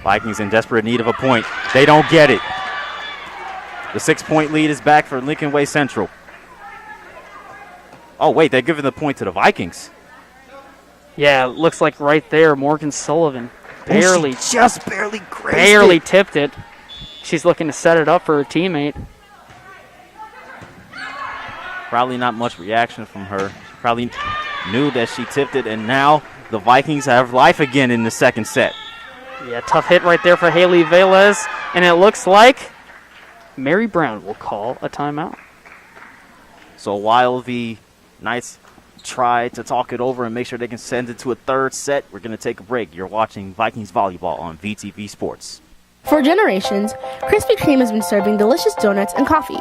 Vikings in desperate need of a point. They don't get it. The 6-point lead is back for Lincoln Way Central. Oh, wait, they're giving the point to the Vikings. Yeah, it looks like right there, Morgan Sullivan barely, just barely grazed barely it. tipped it. She's looking to set it up for her teammate. Probably not much reaction from her. She probably knew that she tipped it, and now the Vikings have life again in the second set. Yeah, tough hit right there for Haley Velez, and it looks like Mary Brown will call a timeout. So while the Knights try to talk it over and make sure they can send it to a third set, we're going to take a break. You're watching Vikings Volleyball on VTV Sports. For generations, Krispy Kreme has been serving delicious donuts and coffee.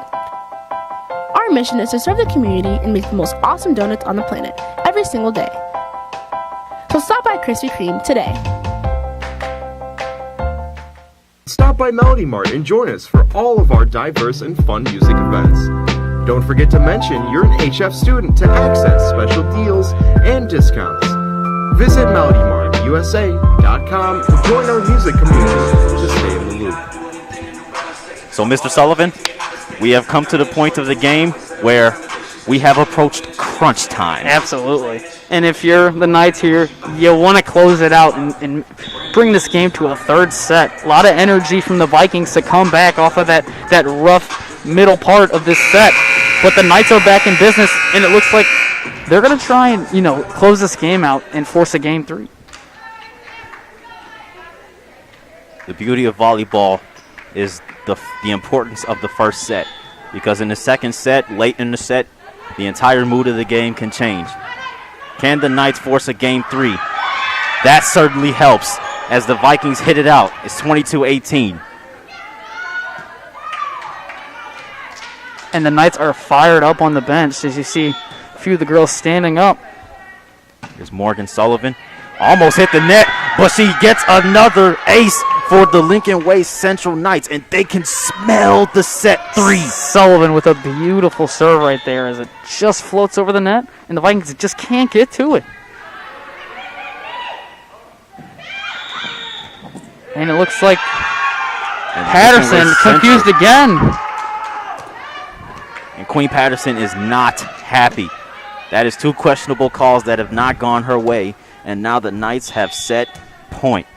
Our mission is to serve the community and make the most awesome donuts on the planet every single day. So stop by Krispy Kreme today. Stop by Melody Mart and join us for all of our diverse and fun music events. Don't forget to mention you're an HF student to access special deals and discounts. Visit melodymartusa.com to join our music community to stay in the loop. So, Mr. Sullivan, we have come to the point of the game where we have approached crunch time. Absolutely. And if you're the Knights here, you want to close it out and bring this game to a third set. A lot of energy from the Vikings to come back off of that rough middle part of this set. But the Knights are back in business, and it looks like they're going to try and, close this game out and force a game 3. The beauty of volleyball is the importance of the first set, because in the second set, late in the set, the entire mood of the game can change. Can the Knights force a game 3? That certainly helps as the Vikings hit it out. It's 22-18. And the Knights are fired up on the bench as you see a few of the girls standing up. Here's Morgan Sullivan. Almost hit the net, but she gets another ace for the Lincoln Way Central Knights, and they can smell the set 3. Sullivan with a beautiful serve right there as it just floats over the net, and the Vikings just can't get to it. And it looks like Patterson confused again. And Queen Patterson is not happy. That is 2 questionable calls that have not gone her way, and now the Knights have set point.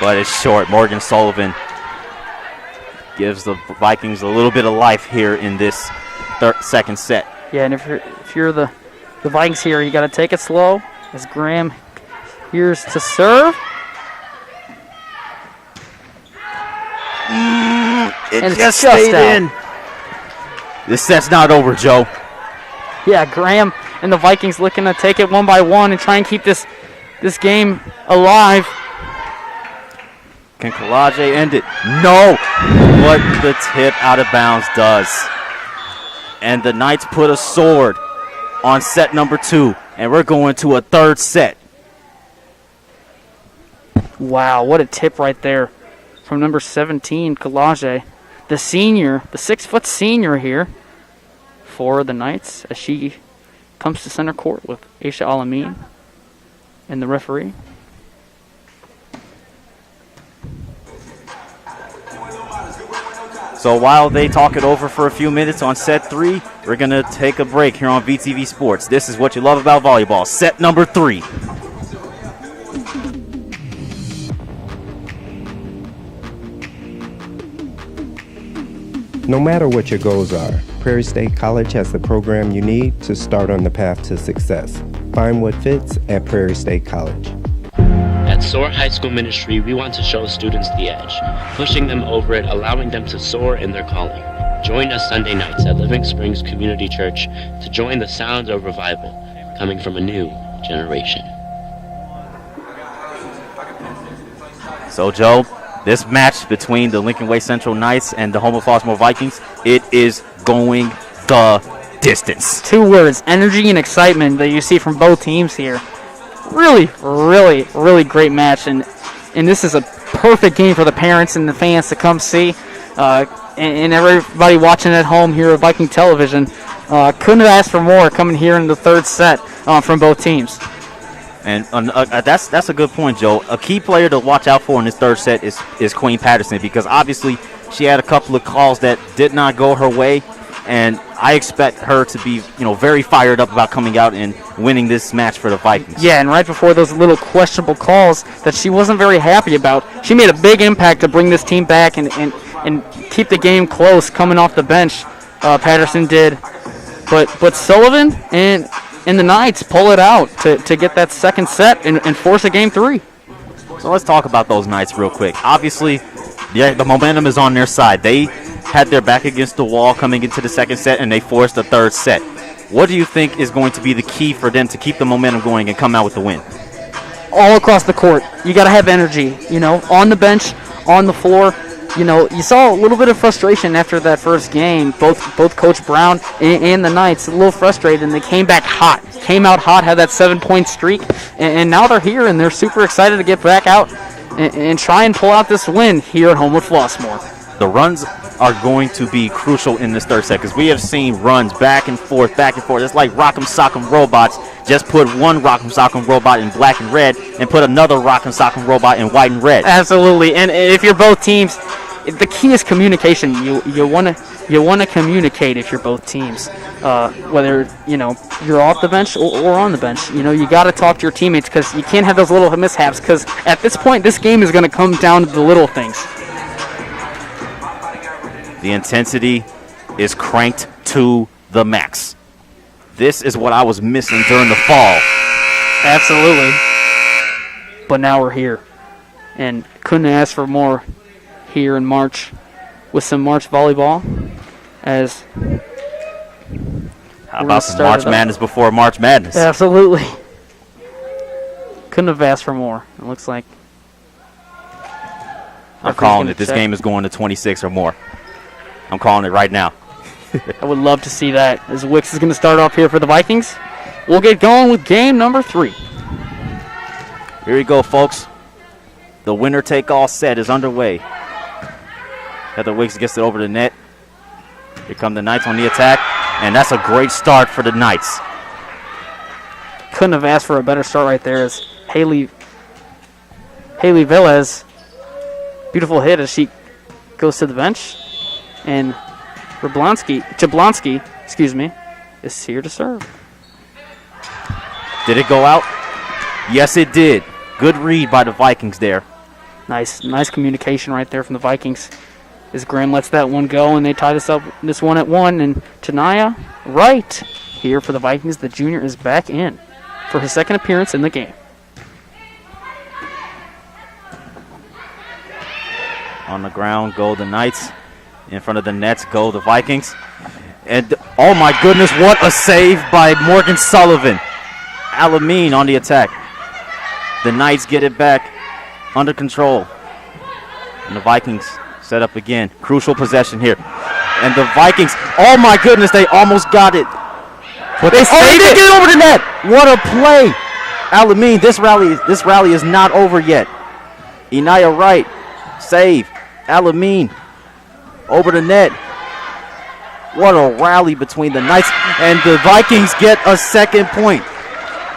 But it's short. Morgan Sullivan gives the Vikings a little bit of life here in this second set. Yeah, and if you're the Vikings here, you got to take it slow as Graham here's to serve. It just stayed in. This set's not over, Joe. Yeah, Graham and the Vikings looking to take it one by one and try and keep this game alive. Can Kalaje end it? No! What the tip out of bounds does. And the Knights put a sword on set number 2, and we're going to a third set. Wow, what a tip right there from number 17, Kalaje. The senior, the 6-foot senior here for the Knights as she comes to center court with Aisha Alamin and the referee. So while they talk it over for a few minutes on set 3, we're going to take a break here on VTV Sports. This is what you love about volleyball. Set number 3. No matter what your goals are, Prairie State College has the program you need to start on the path to success. Find what fits at Prairie State College. At SOAR High School Ministry, we want to show students the edge, pushing them over it, allowing them to soar in their calling. Join us Sunday nights at Living Springs Community Church to join the sounds of revival coming from a new generation. So, Joe, this match between the Lincoln Way Central Knights and the Houma Flossmoor Vikings, it is going the distance. 2 words, energy and excitement that you see from both teams here. Really, really, really great match, and this is a perfect game for the parents and the fans to come see, and everybody watching at home here at Viking Television. Couldn't have asked for more coming here in the third set from both teams. And that's a good point, Joe. A key player to watch out for in this third set is Queen Patterson, because obviously she had a couple of calls that did not go her way, and I expect her to be, very fired up about coming out and winning this match for the Vikings. Yeah, and right before those little questionable calls that she wasn't very happy about, she made a big impact to bring this team back and keep the game close coming off the bench. Patterson did. But Sullivan and the Knights pull it out to get that second set and force a game 3. So let's talk about those Knights real quick. Obviously, the momentum is on their side. They had their back against the wall coming into the second set, and they forced the third set. What do you think is going to be the key for them to keep the momentum going and come out with the win? All across the court. You got to have energy, on the bench, on the floor. You saw a little bit of frustration after that first game. Both Coach Brown and the Knights a little frustrated, and they came back hot. Came out hot, had that 7-point streak, and now they're here, and they're super excited to get back out and try and pull out this win here at home with Flossmoor. The runs are going to be crucial in this third set because we have seen runs back and forth. It's like Rock'em Sock'em Robots. Just put one Rock'em Sock'em Robot in black and red and put another Rock'em Sock'em Robot in white and red. Absolutely, and if you're both teams, the key is communication. You want to communicate if you're both teams, whether you're off the bench or on the bench. You got to talk to your teammates because you can't have those little mishaps. Because at this point, this game is going to come down to the little things. The intensity is cranked to the max. This is what I was missing during the fall. Absolutely. But now we're here, and couldn't ask for more. Here in March with some March volleyball. How about some March Madness before March Madness? Absolutely. Couldn't have asked for more. It looks like I'm calling it. This game is going to 26 or more. I'm calling it right now. I would love to see that as Wicks is going to start off here for the Vikings. We'll get going with game number 3. Here we go, folks. The winner-take-all set is underway. Heather Wicks gets it over the net. Here come the Knights on the attack, and that's a great start for the Knights. Couldn't have asked for a better start right there as Haley Velez, beautiful hit as she goes to the bench, and Jablonski, is here to serve. Did it go out? Yes, it did. Good read by the Vikings there. Nice communication right there from the Vikings. As Graham lets that one go, and they tie this one at 1. And Tanaya Wright here for the Vikings. The junior is back in for his second appearance in the game. On the ground go the Knights. In front of the nets go the Vikings. And oh my goodness, what a save by Morgan Sullivan. Alameen on the attack. The Knights get it back under control. And the Vikings set up again. Crucial possession here. And the Vikings, oh my goodness, they almost got it. But they did get it over the net. What a play. Alameen, this rally is not over yet. Inaya Wright, save. Alameen, over the net. What a rally between the Knights. And the Vikings get a second point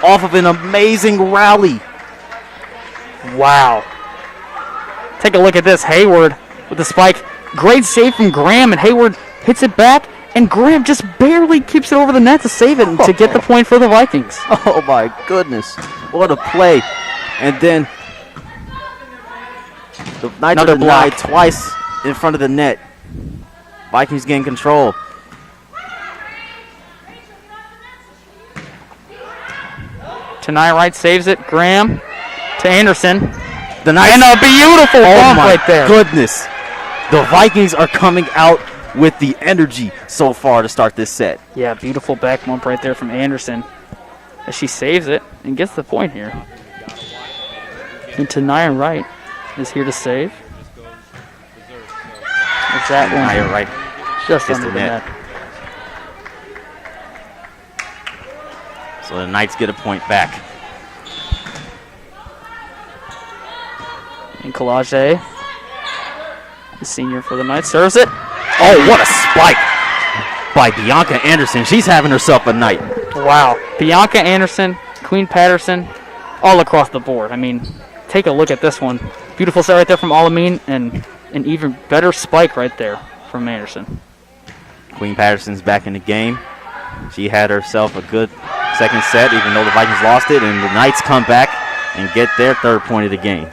off of an amazing rally. Wow. Take a look at this. Hayward with the spike. Great save from Graham, and Hayward hits it back, and Graham just barely keeps it over the net to save it and to get the point for the Vikings. Oh my goodness. What a play. And then the Knights are denied twice in front of the net. Vikings gain control. Tanaya Wright saves it. Graham to Anderson. The Knights, and a beautiful bump right there. Goodness. The Vikings are coming out with the energy so far to start this set. Yeah, beautiful back bump right there from Anderson as she saves it and gets the point here. And Tanaya Wright is here to save. It's that one. Tanaya Wright just under the net. So the Knights get a point back. And Collage, the senior for the Knights, serves it. Oh, what a spike by Bianca Anderson. She's having herself a night. Wow. Bianca Anderson, Queen Patterson, all across the board. I mean, take a look at this one. Beautiful set right there from Alameen, and an even better spike right there from Anderson. Queen Patterson's back in the game. She had herself a good second set, even though the Vikings lost it, and the Knights come back and get their third point of the game.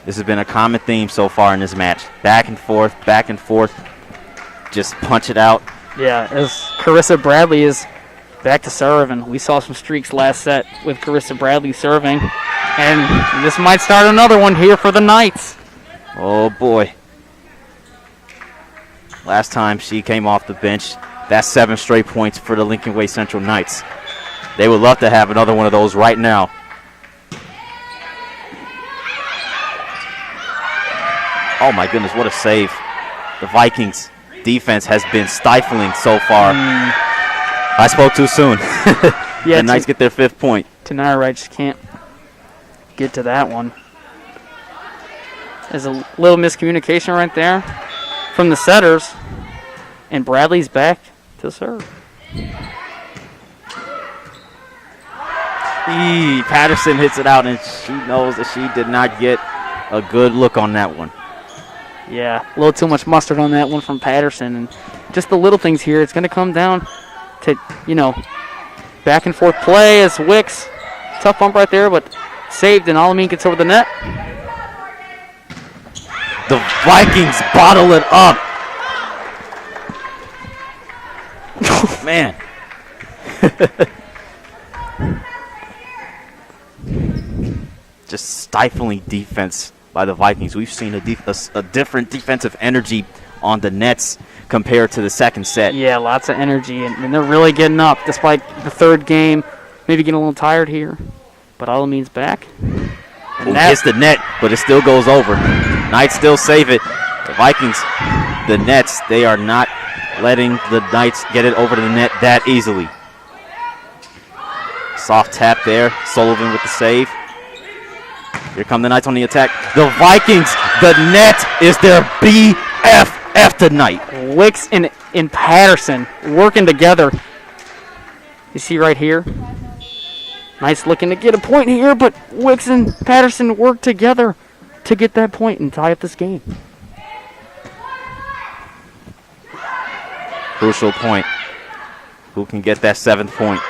This has been a common theme so far in this match. Back and forth, just punch it out. Yeah, as Carissa Bradley is back to serve, and we saw some streaks last set with Carissa Bradley serving. And this might start another one here for the Knights. Oh, boy. Last time she came off the bench, that's 7 straight points for the Lincoln Way Central Knights. They would love to have another one of those right now. Oh, my goodness, what a save. The Vikings defense has been stifling so far. I spoke too soon. Yeah, the Knights get their 5th point. Tanara Wright just can't get to that one. There's a little miscommunication right there from the setters. And Bradley's back to serve. Patterson hits it out, and she knows that she did not get a good look on that one. Yeah, a little too much mustard on that one from Patterson. And just the little things here, it's going to come down to, back and forth play as Wicks. Tough bump right there, but saved, and Alameen gets over the net. The Vikings bottle it up. Man. Just stifling defense by the Vikings. We've seen a different defensive energy on the Nets compared to the second set. Yeah, lots of energy, and they're really getting up despite the third game. Maybe getting a little tired here, but Alameen's back. And hits the net, but it still goes over. Knights still save it. The Vikings, the Nets, they are not letting the Knights get it over to the net that easily. Soft tap there. Sullivan with the save. Here come the Knights on the attack. The Vikings, the net is their BFF tonight. Wicks and Patterson working together. You see right here? Knights looking to get a point here, but Wicks and Patterson work together to get that point and tie up this game. Crucial point. Who can get that 7th point?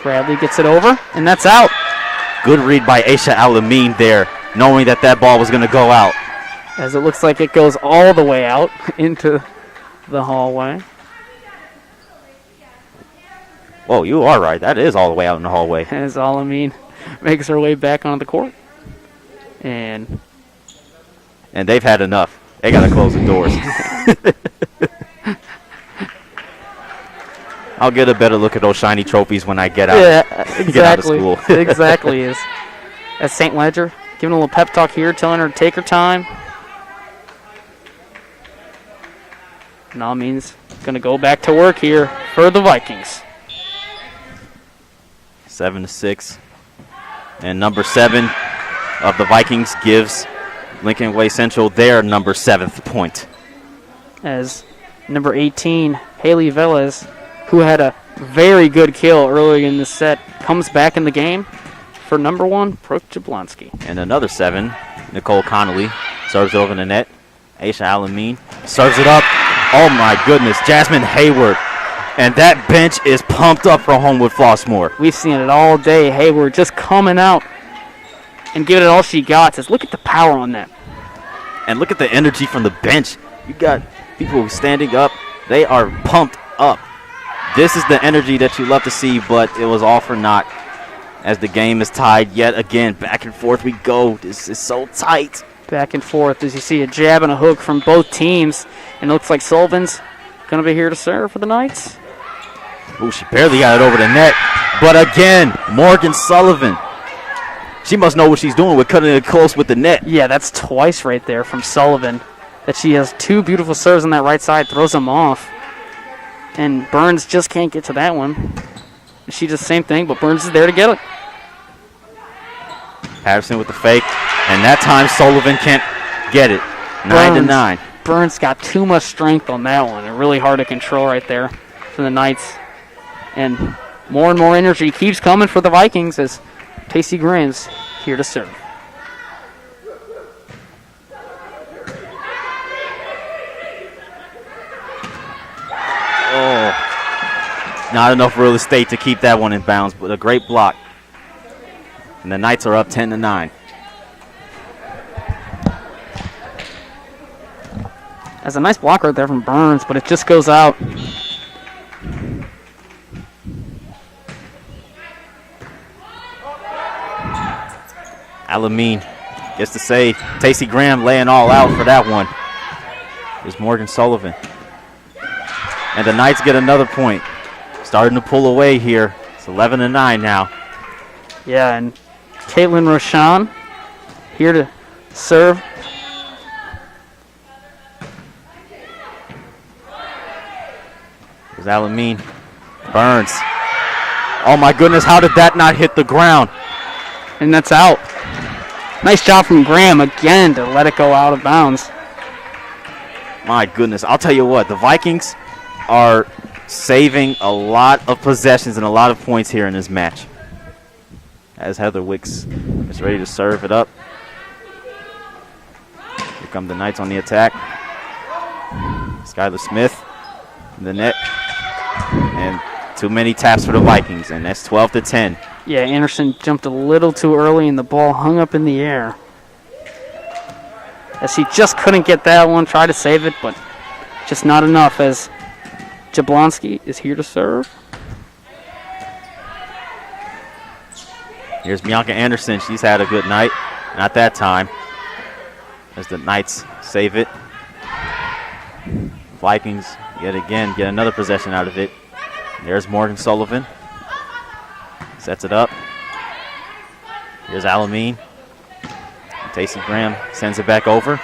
Bradley gets it over, and that's out. Good read by Aisha Alameen there, knowing that that ball was going to go out. As it looks like it goes all the way out into the hallway. Whoa, you are right. That is all the way out in the hallway. As Alameen makes her way back onto the court. And they've had enough. They got to close the doors. I'll get a better look at those shiny trophies when I get out. Yeah, exactly. Get out of school. Exactly. As St. Ledger giving a little pep talk here, telling her to take her time. And all means going to go back to work here for the Vikings. 7-6. And number 7 of the Vikings gives Lincoln Way Central their number 7th point. As number 18, Haley Velez, who had a very good kill early in the set, comes back in the game for number 1, Brooke Jablonski. And another 7, Nicole Connolly, serves it over the net. Aisha Alameen serves it up. Oh my goodness, Jasmine Hayward. And that bench is pumped up for Homewood Flossmoor. We've seen it all day. Hayward just coming out and giving it all she got. Says, look at the power on that. And look at the energy from the bench. You got people standing up. They are pumped up. This is the energy that you love to see, but it was all for naught as the game is tied yet again. Back and forth we go. This is so tight. Back and forth as you see a jab and a hook from both teams. And it looks like Sullivan's going to be here to serve for the Knights. Ooh, she barely got it over the net. But again, Morgan Sullivan. She must know what she's doing with cutting it close with the net. Yeah, that's twice right there from Sullivan. That she has 2 beautiful serves on that right side, throws them off. And Burns just can't get to that one. She does the same thing, but Burns is there to get it. Patterson with the fake. And that time Sullivan can't get it. 9-9. Burns got too much strength on that one. And really hard to control right there for the Knights. And more energy keeps coming for the Vikings as Tacey Graham's here to serve. Oh, not enough real estate to keep that one in bounds, but a great block. And the Knights are up 10-9. That's a nice block right there from Burns, but it just goes out. Alameen gets the save. Tacey Graham laying all out for that one. There's Morgan Sullivan. And the Knights get another point. Starting to pull away here. It's 11-9 now. Yeah, and Caitlin Roshan here to serve. There's Alameen. Burns. Oh my goodness, how did that not hit the ground? And that's out. Nice job from Graham again to let it go out of bounds. My goodness, I'll tell you what, the Vikings are saving a lot of possessions and a lot of points here in this match. As Heather Wicks is ready to serve it up. Here come the Knights on the attack. Skylar Smith in the net. And too many taps for the Vikings, and that's 12-10. Yeah, Anderson jumped a little too early and the ball hung up in the air. As he just couldn't get that one, tried to save it, but just not enough as Jablonski is here to serve. Here's Bianca Anderson. She's had a good night. Not that time. As the Knights save it. Vikings yet again get another possession out of it. There's Morgan Sullivan. Sets it up. Here's Alameen. Tacey Graham sends it back over.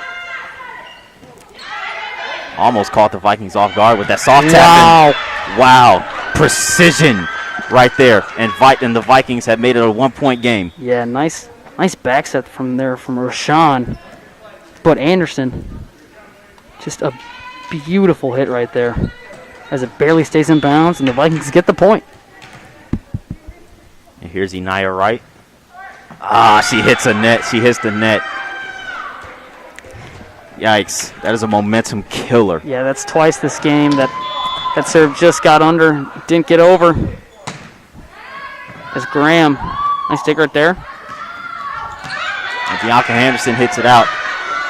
Almost caught the Vikings off guard with that soft tap. Wow. Precision right there. And the Vikings have made it a 1-point game. Yeah, nice back set from there from Rashawn. But Anderson, just a beautiful hit right there. As it barely stays in bounds, and the Vikings get the point. And here's Inaya Wright. She hits a net. She hits the net. Yikes. That is a momentum killer. Yeah, that's twice this game. That serve just got under, didn't get over. As Graham, nice take right there. And Bianca Anderson hits it out.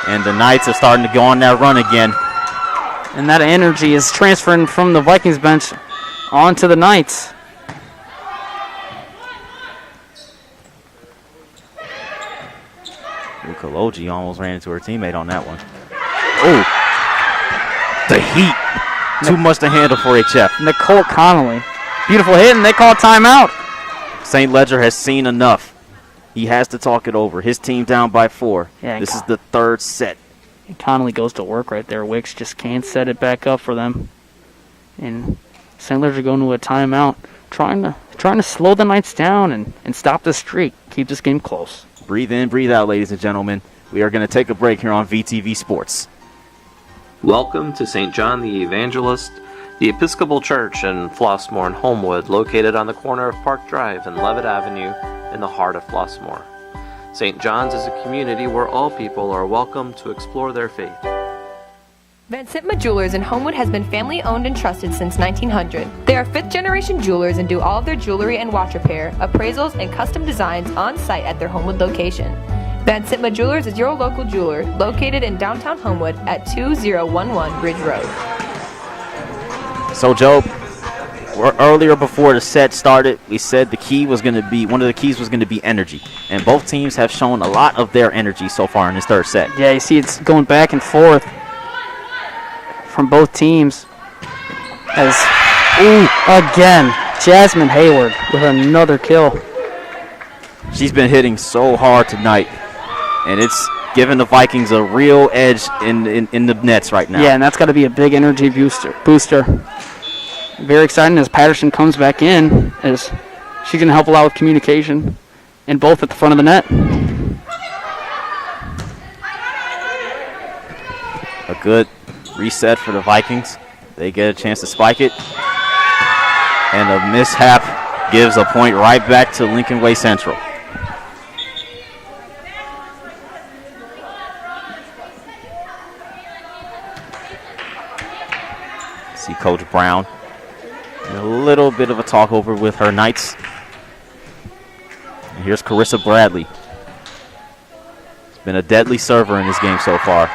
And the Knights are starting to go on that run again. And that energy is transferring from the Vikings bench onto the Knights. Ukoloji almost ran into her teammate on that one. Oh, the heat. Too much to handle for HF. Nicole Connolly. Beautiful hit, and they call timeout. St. Ledger has seen enough. He has to talk it over. His team down by 4. Yeah, this is the third set. And Connolly goes to work right there. Wicks just can't set it back up for them. And St. Ledger going to a timeout, trying to slow the Knights down and stop the streak, keep this game close. Breathe in, breathe out, ladies and gentlemen. We are going to take a break here on VTV Sports. Welcome to St. John the Evangelist, the Episcopal Church in Flossmoor and Homewood, located on the corner of Park Drive and Levitt Avenue in the heart of Flossmoor. St. John's is a community where all people are welcome to explore their faith. Van Sitma Jewelers in Homewood has been family owned and trusted since 1900. They are 5th generation jewelers and do all of their jewelry and watch repair, appraisals, and custom designs on site at their Homewood location. Van Sitma Jewelers is your local jeweler, located in downtown Homewood at 2011 Ridge Road. So, Joe, earlier before the set started, we said one of the keys was going to be energy. And both teams have shown a lot of their energy so far in this third set. Yeah, you see it's going back and forth from both teams. Again, Jasmine Hayward with another kill. She's been hitting so hard tonight, and it's giving the Vikings a real edge in the nets right now. Yeah, and that's got to be a big energy booster. Very exciting as Patterson comes back in, as she's going to help a lot with communication, and both at the front of the net. A good reset for the Vikings. They get a chance to spike it, and a mishap gives a point right back to Lincoln Way Central. See Coach Brown. And a little bit of a talkover with her Knights. And here's Carissa Bradley. She's been a deadly server in this game so far.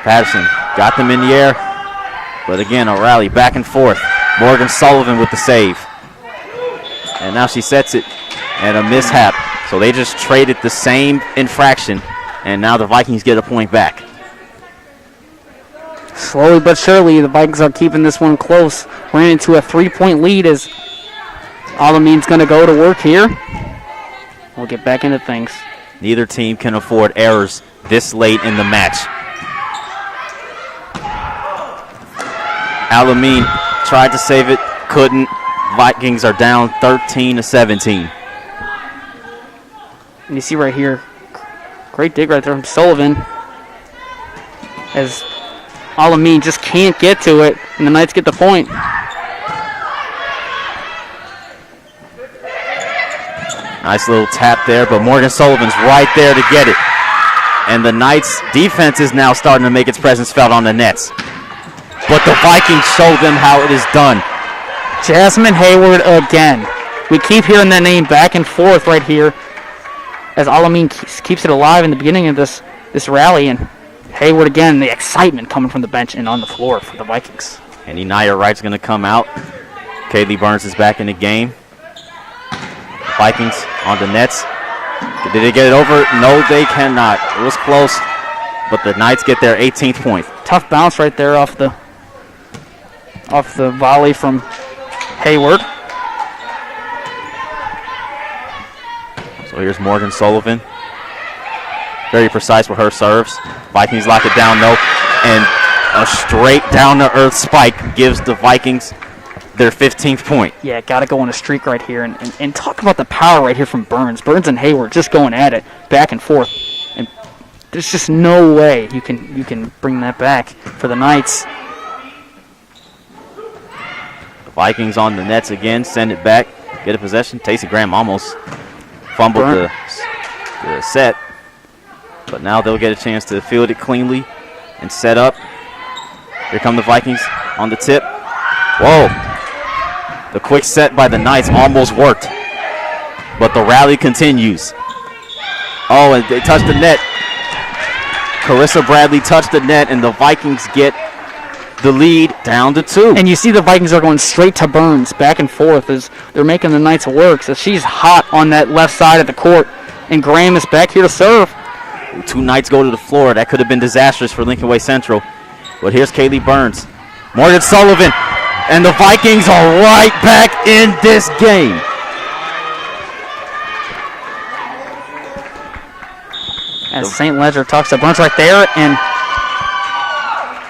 Patterson got them in the air. But again, a rally back and forth. Morgan Sullivan with the save. And now she sets it. And a mishap. So they just traded the same infraction. And now the Vikings get a point back. Slowly but surely, the Vikings are keeping this one close. We're into a 3-point lead as Alameen's going to go to work here. We'll get back into things. Neither team can afford errors this late in the match. Alameen tried to save it, couldn't. Vikings are down 13-17. And you see right here, great dig right there from Sullivan. As Alameen just can't get to it, and the Knights get the point. Nice little tap there, but Morgan Sullivan's right there to get it. And the Knights' defense is now starting to make its presence felt on the nets. But the Vikings show them how it is done. Jasmine Hayward again. We keep hearing that name back and forth right here as Alameen keeps it alive in the beginning of this rally. And Hayward again, the excitement coming from the bench and on the floor for the Vikings. And Inaya Wright's going to come out. Kaylee Burns is back in the game. Vikings on the nets. Did they get it over? No, they cannot. It was close, but the Knights get their 18th point. Tough bounce right there off the volley from Hayward. So here's Morgan Sullivan. Very precise with her serves. Vikings lock it down, though. And a straight down-to-earth spike gives the Vikings their 15th point. Yeah, got to go on a streak right here. And talk about the power right here from Burns. Burns and Hayward just going at it back and forth. And there's just no way you can bring that back for the Knights. The Vikings on the nets again. Send it back. Get a possession. Tacey Graham almost fumbled the set. But now they'll get a chance to field it cleanly and set up. Here come the Vikings on the tip. Whoa. The quick set by the Knights almost worked. But the rally continues. Oh, and they touched the net. Carissa Bradley touched the net, and the Vikings get the lead down to 2. And you see the Vikings are going straight to Burns, back and forth, as they're making the Knights work. So she's hot on that left side of the court, and Graham is back here to serve. 2 Knights go to the floor. That could have been disastrous for Lincoln Way Central. But here's Kaylee Burns. Morgan Sullivan. And the Vikings are right back in this game. As St. Ledger talks to Burns right there, and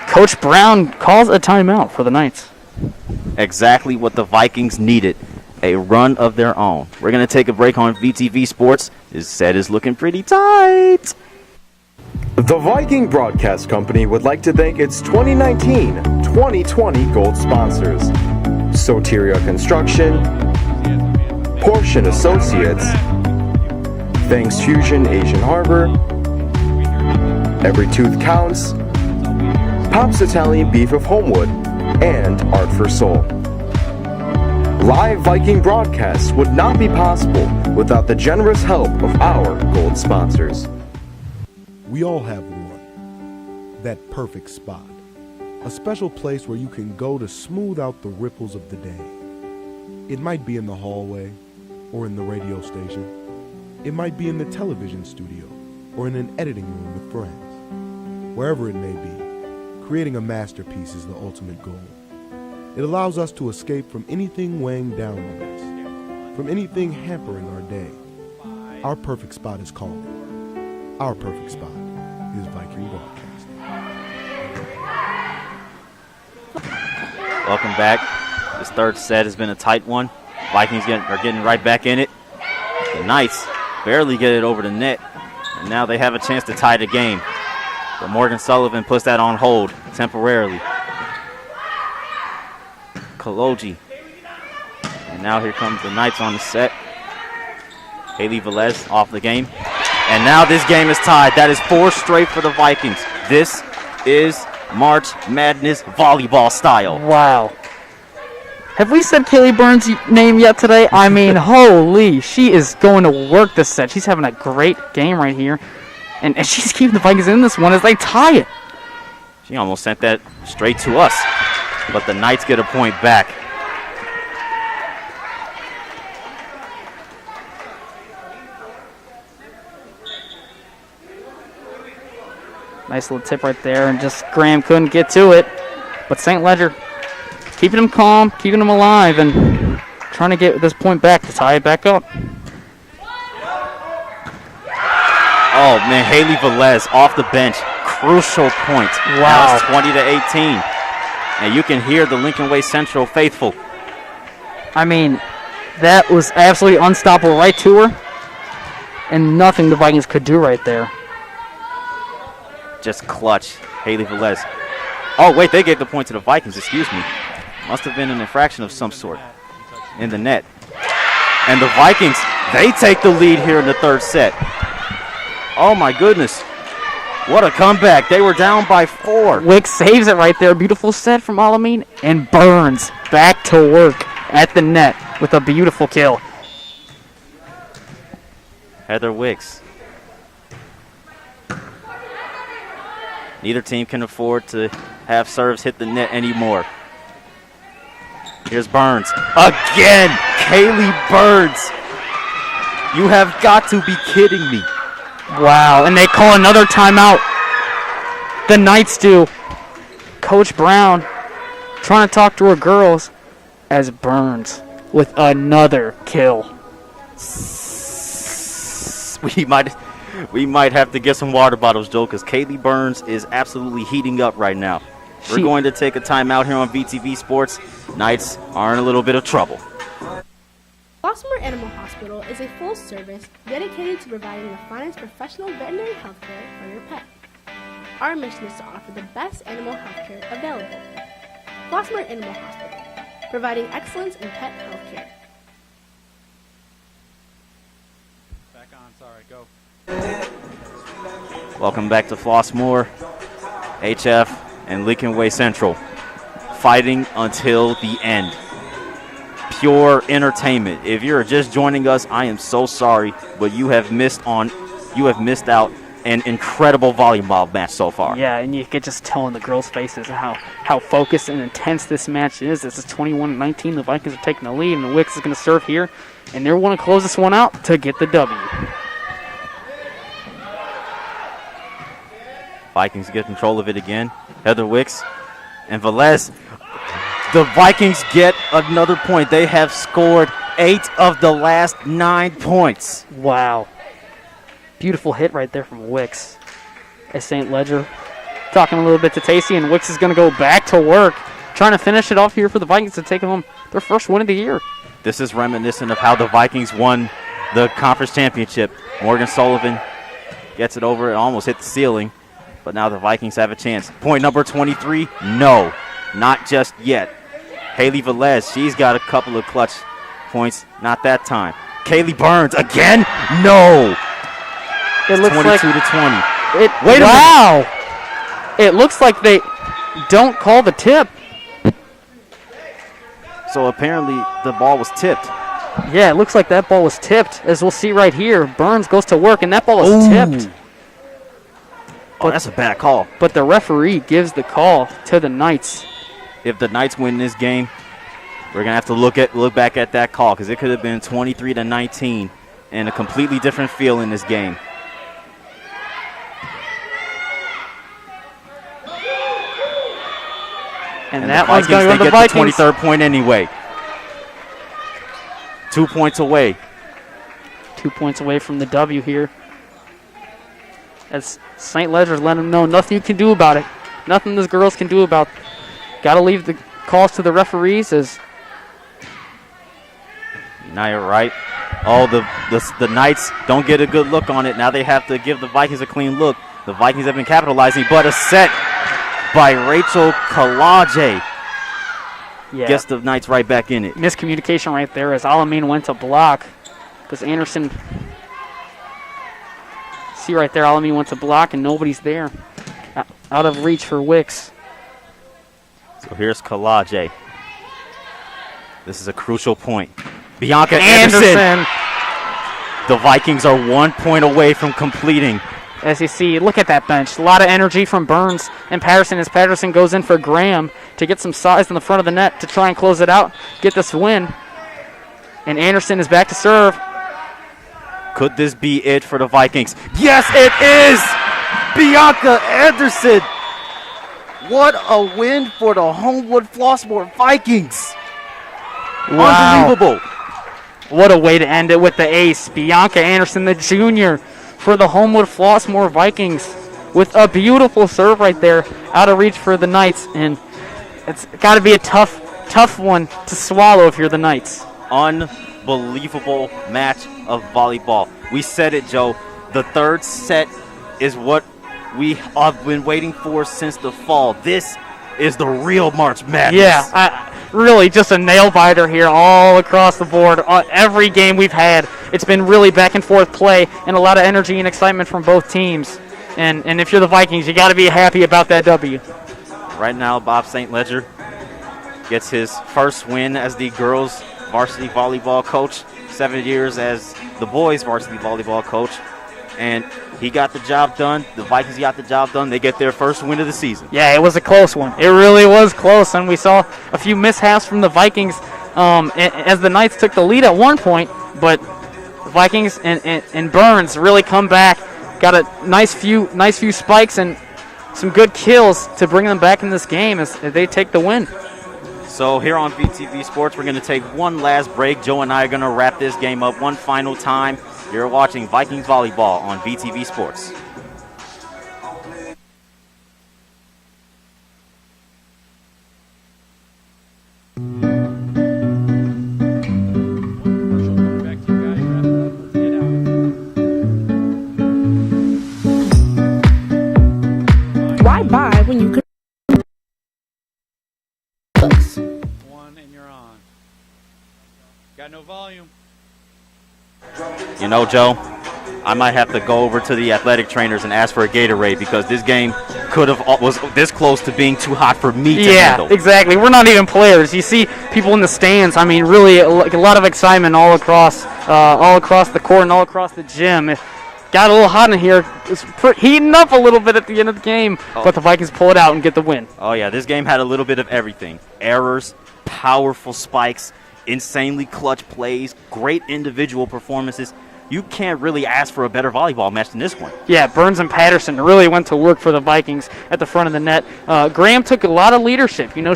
Coach Brown calls a timeout for the Knights. Exactly what the Vikings needed. A run of their own. We're going to take a break on VTV Sports. This set is looking pretty tight. The Viking Broadcast Company would like to thank its 2019-2020 gold sponsors: Soteria Construction, Portion Associates, Thanks Fusion Asian Harbor, Every Tooth Counts, Pop's Italian Beef of Homewood, and Art for Soul. Live Viking broadcasts would not be possible without the generous help of our gold sponsors. We all have one. That perfect spot. A special place where you can go to smooth out the ripples of the day. It might be in the hallway or in the radio station. It might be in the television studio or in an editing room with friends. Wherever it may be, creating a masterpiece is the ultimate goal. It allows us to escape from anything weighing down on us, from anything hampering our day. Our perfect spot is calling. Our perfect spot is Viking Broadcasting. Welcome back. This third set has been a tight one. Vikings are getting right back in it. The Knights barely get it over the net, and now they have a chance to tie the game. But Morgan Sullivan puts that on hold temporarily. Kaloji. And now here comes the Knights on the set. Haley Velez off the game. And now this game is tied. That is 4 straight for the Vikings. This is March Madness volleyball style. Wow. Have we said Kaylee Burns' name yet today? I mean, holy, she is going to work this set. She's having a great game right here. And she's keeping the Vikings in this one as they tie it. She almost sent that straight to us. But the Knights get a point back. Nice little tip right there, and just Graham couldn't get to it. But St. Ledger keeping him calm, keeping him alive, and trying to get this point back to tie it back up. Oh, man, Haley Velez off the bench. Crucial point. Wow. Now it's 20-18. And you can hear the Lincoln Way Central faithful. I mean, that was absolutely unstoppable right to her, and nothing the Vikings could do right there. Just clutch. Haley Velez. Oh, wait, they gave the point to the Vikings. Excuse me. Must have been an infraction of some sort in the net. And the Vikings, they take the lead here in the third set. Oh, my goodness. What a comeback. They were down by 4. Wick saves it right there. Beautiful set from Alameen. And Burns back to work at the net with a beautiful kill. Heather Wicks. Neither team can afford to have serves hit the net anymore. Here's Burns. Again! Kaylee Burns! You have got to be kidding me. Wow, and they call another timeout. The Knights do. Coach Brown trying to talk to her girls as Burns with another kill. We might have to get some water bottles, Joe, because Kaylee Burns is absolutely heating up right now. We're going to take a timeout here on VTV Sports. Knights are in a little bit of trouble. Flossmoor Animal Hospital is a full service dedicated to providing the finest professional veterinary health care for your pet. Our mission is to offer the best animal health care available. Flossmoor Animal Hospital, providing excellence in pet health care. Back on, sorry, go. Welcome back to Flossmoor, HF, and Lincoln Way Central. Fighting until the end. Pure entertainment. If you're just joining us, I am so sorry, but you have missed out an incredible volleyball match so far. Yeah, and you could just tell in the girls' faces how focused and intense this match is. This is 21-19. The Vikings are taking the lead, and the Wicks is going to serve here, and they want to close this one out to get the W. Vikings get control of it again. Heather Wicks and Velez. The Vikings get another point. They have scored 8 of the last 9 points. Wow. Beautiful hit right there from Wicks. As St. Ledger talking a little bit to Tacey, and Wicks is going to go back to work, trying to finish it off here for the Vikings to take home their first win of the year. This is reminiscent of how the Vikings won the conference championship. Morgan Sullivan gets it over. It almost hit the ceiling, but now the Vikings have a chance. Point number 23, no, not just yet. Haley Velez, she's got a couple of clutch points, not that time. Kaylee Burns, again, no. It looks 22 like to 20. Wait a minute. It looks like they don't call the tip. So apparently the ball was tipped. Yeah, it looks like that ball was tipped, as we'll see right here. Burns goes to work, and that ball is tipped. Oh, that's a bad call. But the referee gives the call to the Knights. If the Knights win this game, we're gonna have to look back at that call, because it could have been 23-19 and a completely different feel in this game. And that one's going to go to the Vikings. They get the 23rd point anyway. 2 points away. 2 points away from the W here. As St. Ledger's letting them know nothing you can do about it. Nothing those girls can do about it. Got to leave the calls to the referees. As now you're right. Oh, the Knights don't get a good look on it. Now they have to give the Vikings a clean look. The Vikings have been capitalizing, but a set by Rachel Kalaje gets the Knights right back in it. Miscommunication right there as Alameen went to block. Because Anderson, see right there, Alameen went to block and nobody's there. Out of reach for Wicks. So here's Kalaje. This is a crucial point. Bianca Anderson. The Vikings are 1 point away from completing. As you see, look at that bench. A lot of energy from Burns and Patterson as Patterson goes in for Graham to get some size in the front of the net to try and close it out, get this win. And Anderson is back to serve. Could this be it for the Vikings? Yes, it is! Bianca Anderson! What a win for the Homewood Flossmoor Vikings! Wow. Unbelievable! What a way to end it with the ace, Bianca Anderson, the junior, for the Homewood Flossmoor Vikings with a beautiful serve right there, out of reach for the Knights, and it's got to be a tough one to swallow if you're the Knights. Unbelievable match of volleyball. We said it, Joe. The third set is what we have been waiting for since the fall. This is the real March Madness. Yeah, really just a nail-biter here all across the board. Every game we've had, it's been really back-and-forth play and a lot of energy and excitement from both teams. And if you're the Vikings, you got to be happy about that W. Right now, Bob St. Ledger gets his first win as the girls' varsity volleyball coach, 7 years as the boys' varsity volleyball coach. And he got the job done. The Vikings got the job done. They get their first win of the season. Yeah, it was a close one. It really was close, and we saw a few mishaps from the Vikings as the Knights took the lead at one point, but the Vikings and Burns really come back, got a nice few spikes and some good kills to bring them back in this game as they take the win. So here on VTV Sports, we're going to take one last break. Joe and I are going to wrap this game up one final time. You're watching Vikings Volleyball on VTV Sports. Why buy when you could? One and you're on. Got no volume. You know, Joe, I might have to go over to the athletic trainers and ask for a Gatorade because this game was this close to being too hot for me to handle. Yeah, exactly. We're not even players. You see people in the stands. I mean, really a lot of excitement all across the court and all across the gym. It got a little hot in here. It's heating up a little bit at the end of the game, but the Vikings pull it out and get the win. Oh, yeah, this game had a little bit of everything. Errors, powerful spikes, insanely clutch plays, great individual performances. You can't really ask for a better volleyball match than this one. Yeah, Burns and Patterson really went to work for the Vikings at the front of the net. Graham took a lot of leadership. You know,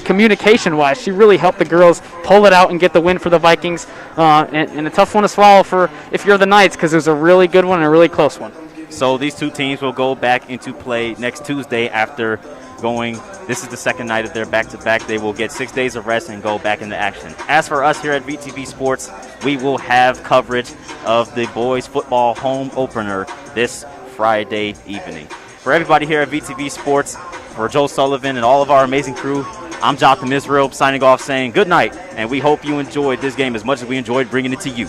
communication-wise, she really helped the girls pull it out and get the win for the Vikings. And a tough one to swallow for if you're the Knights because it was a really good one and a really close one. So these two teams will go back into play next Tuesday after this is the second night of their back-to-back. They will get 6 days of rest and go back into action. As for us here at VTV Sports, we will have coverage of the boys football home opener this Friday evening. For everybody here at VTV Sports, for Joe Sullivan and all of our amazing crew, I'm Jotham Israel signing off saying good night, and we hope you enjoyed this game as much as we enjoyed bringing it to you.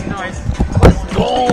Nice. Let's go!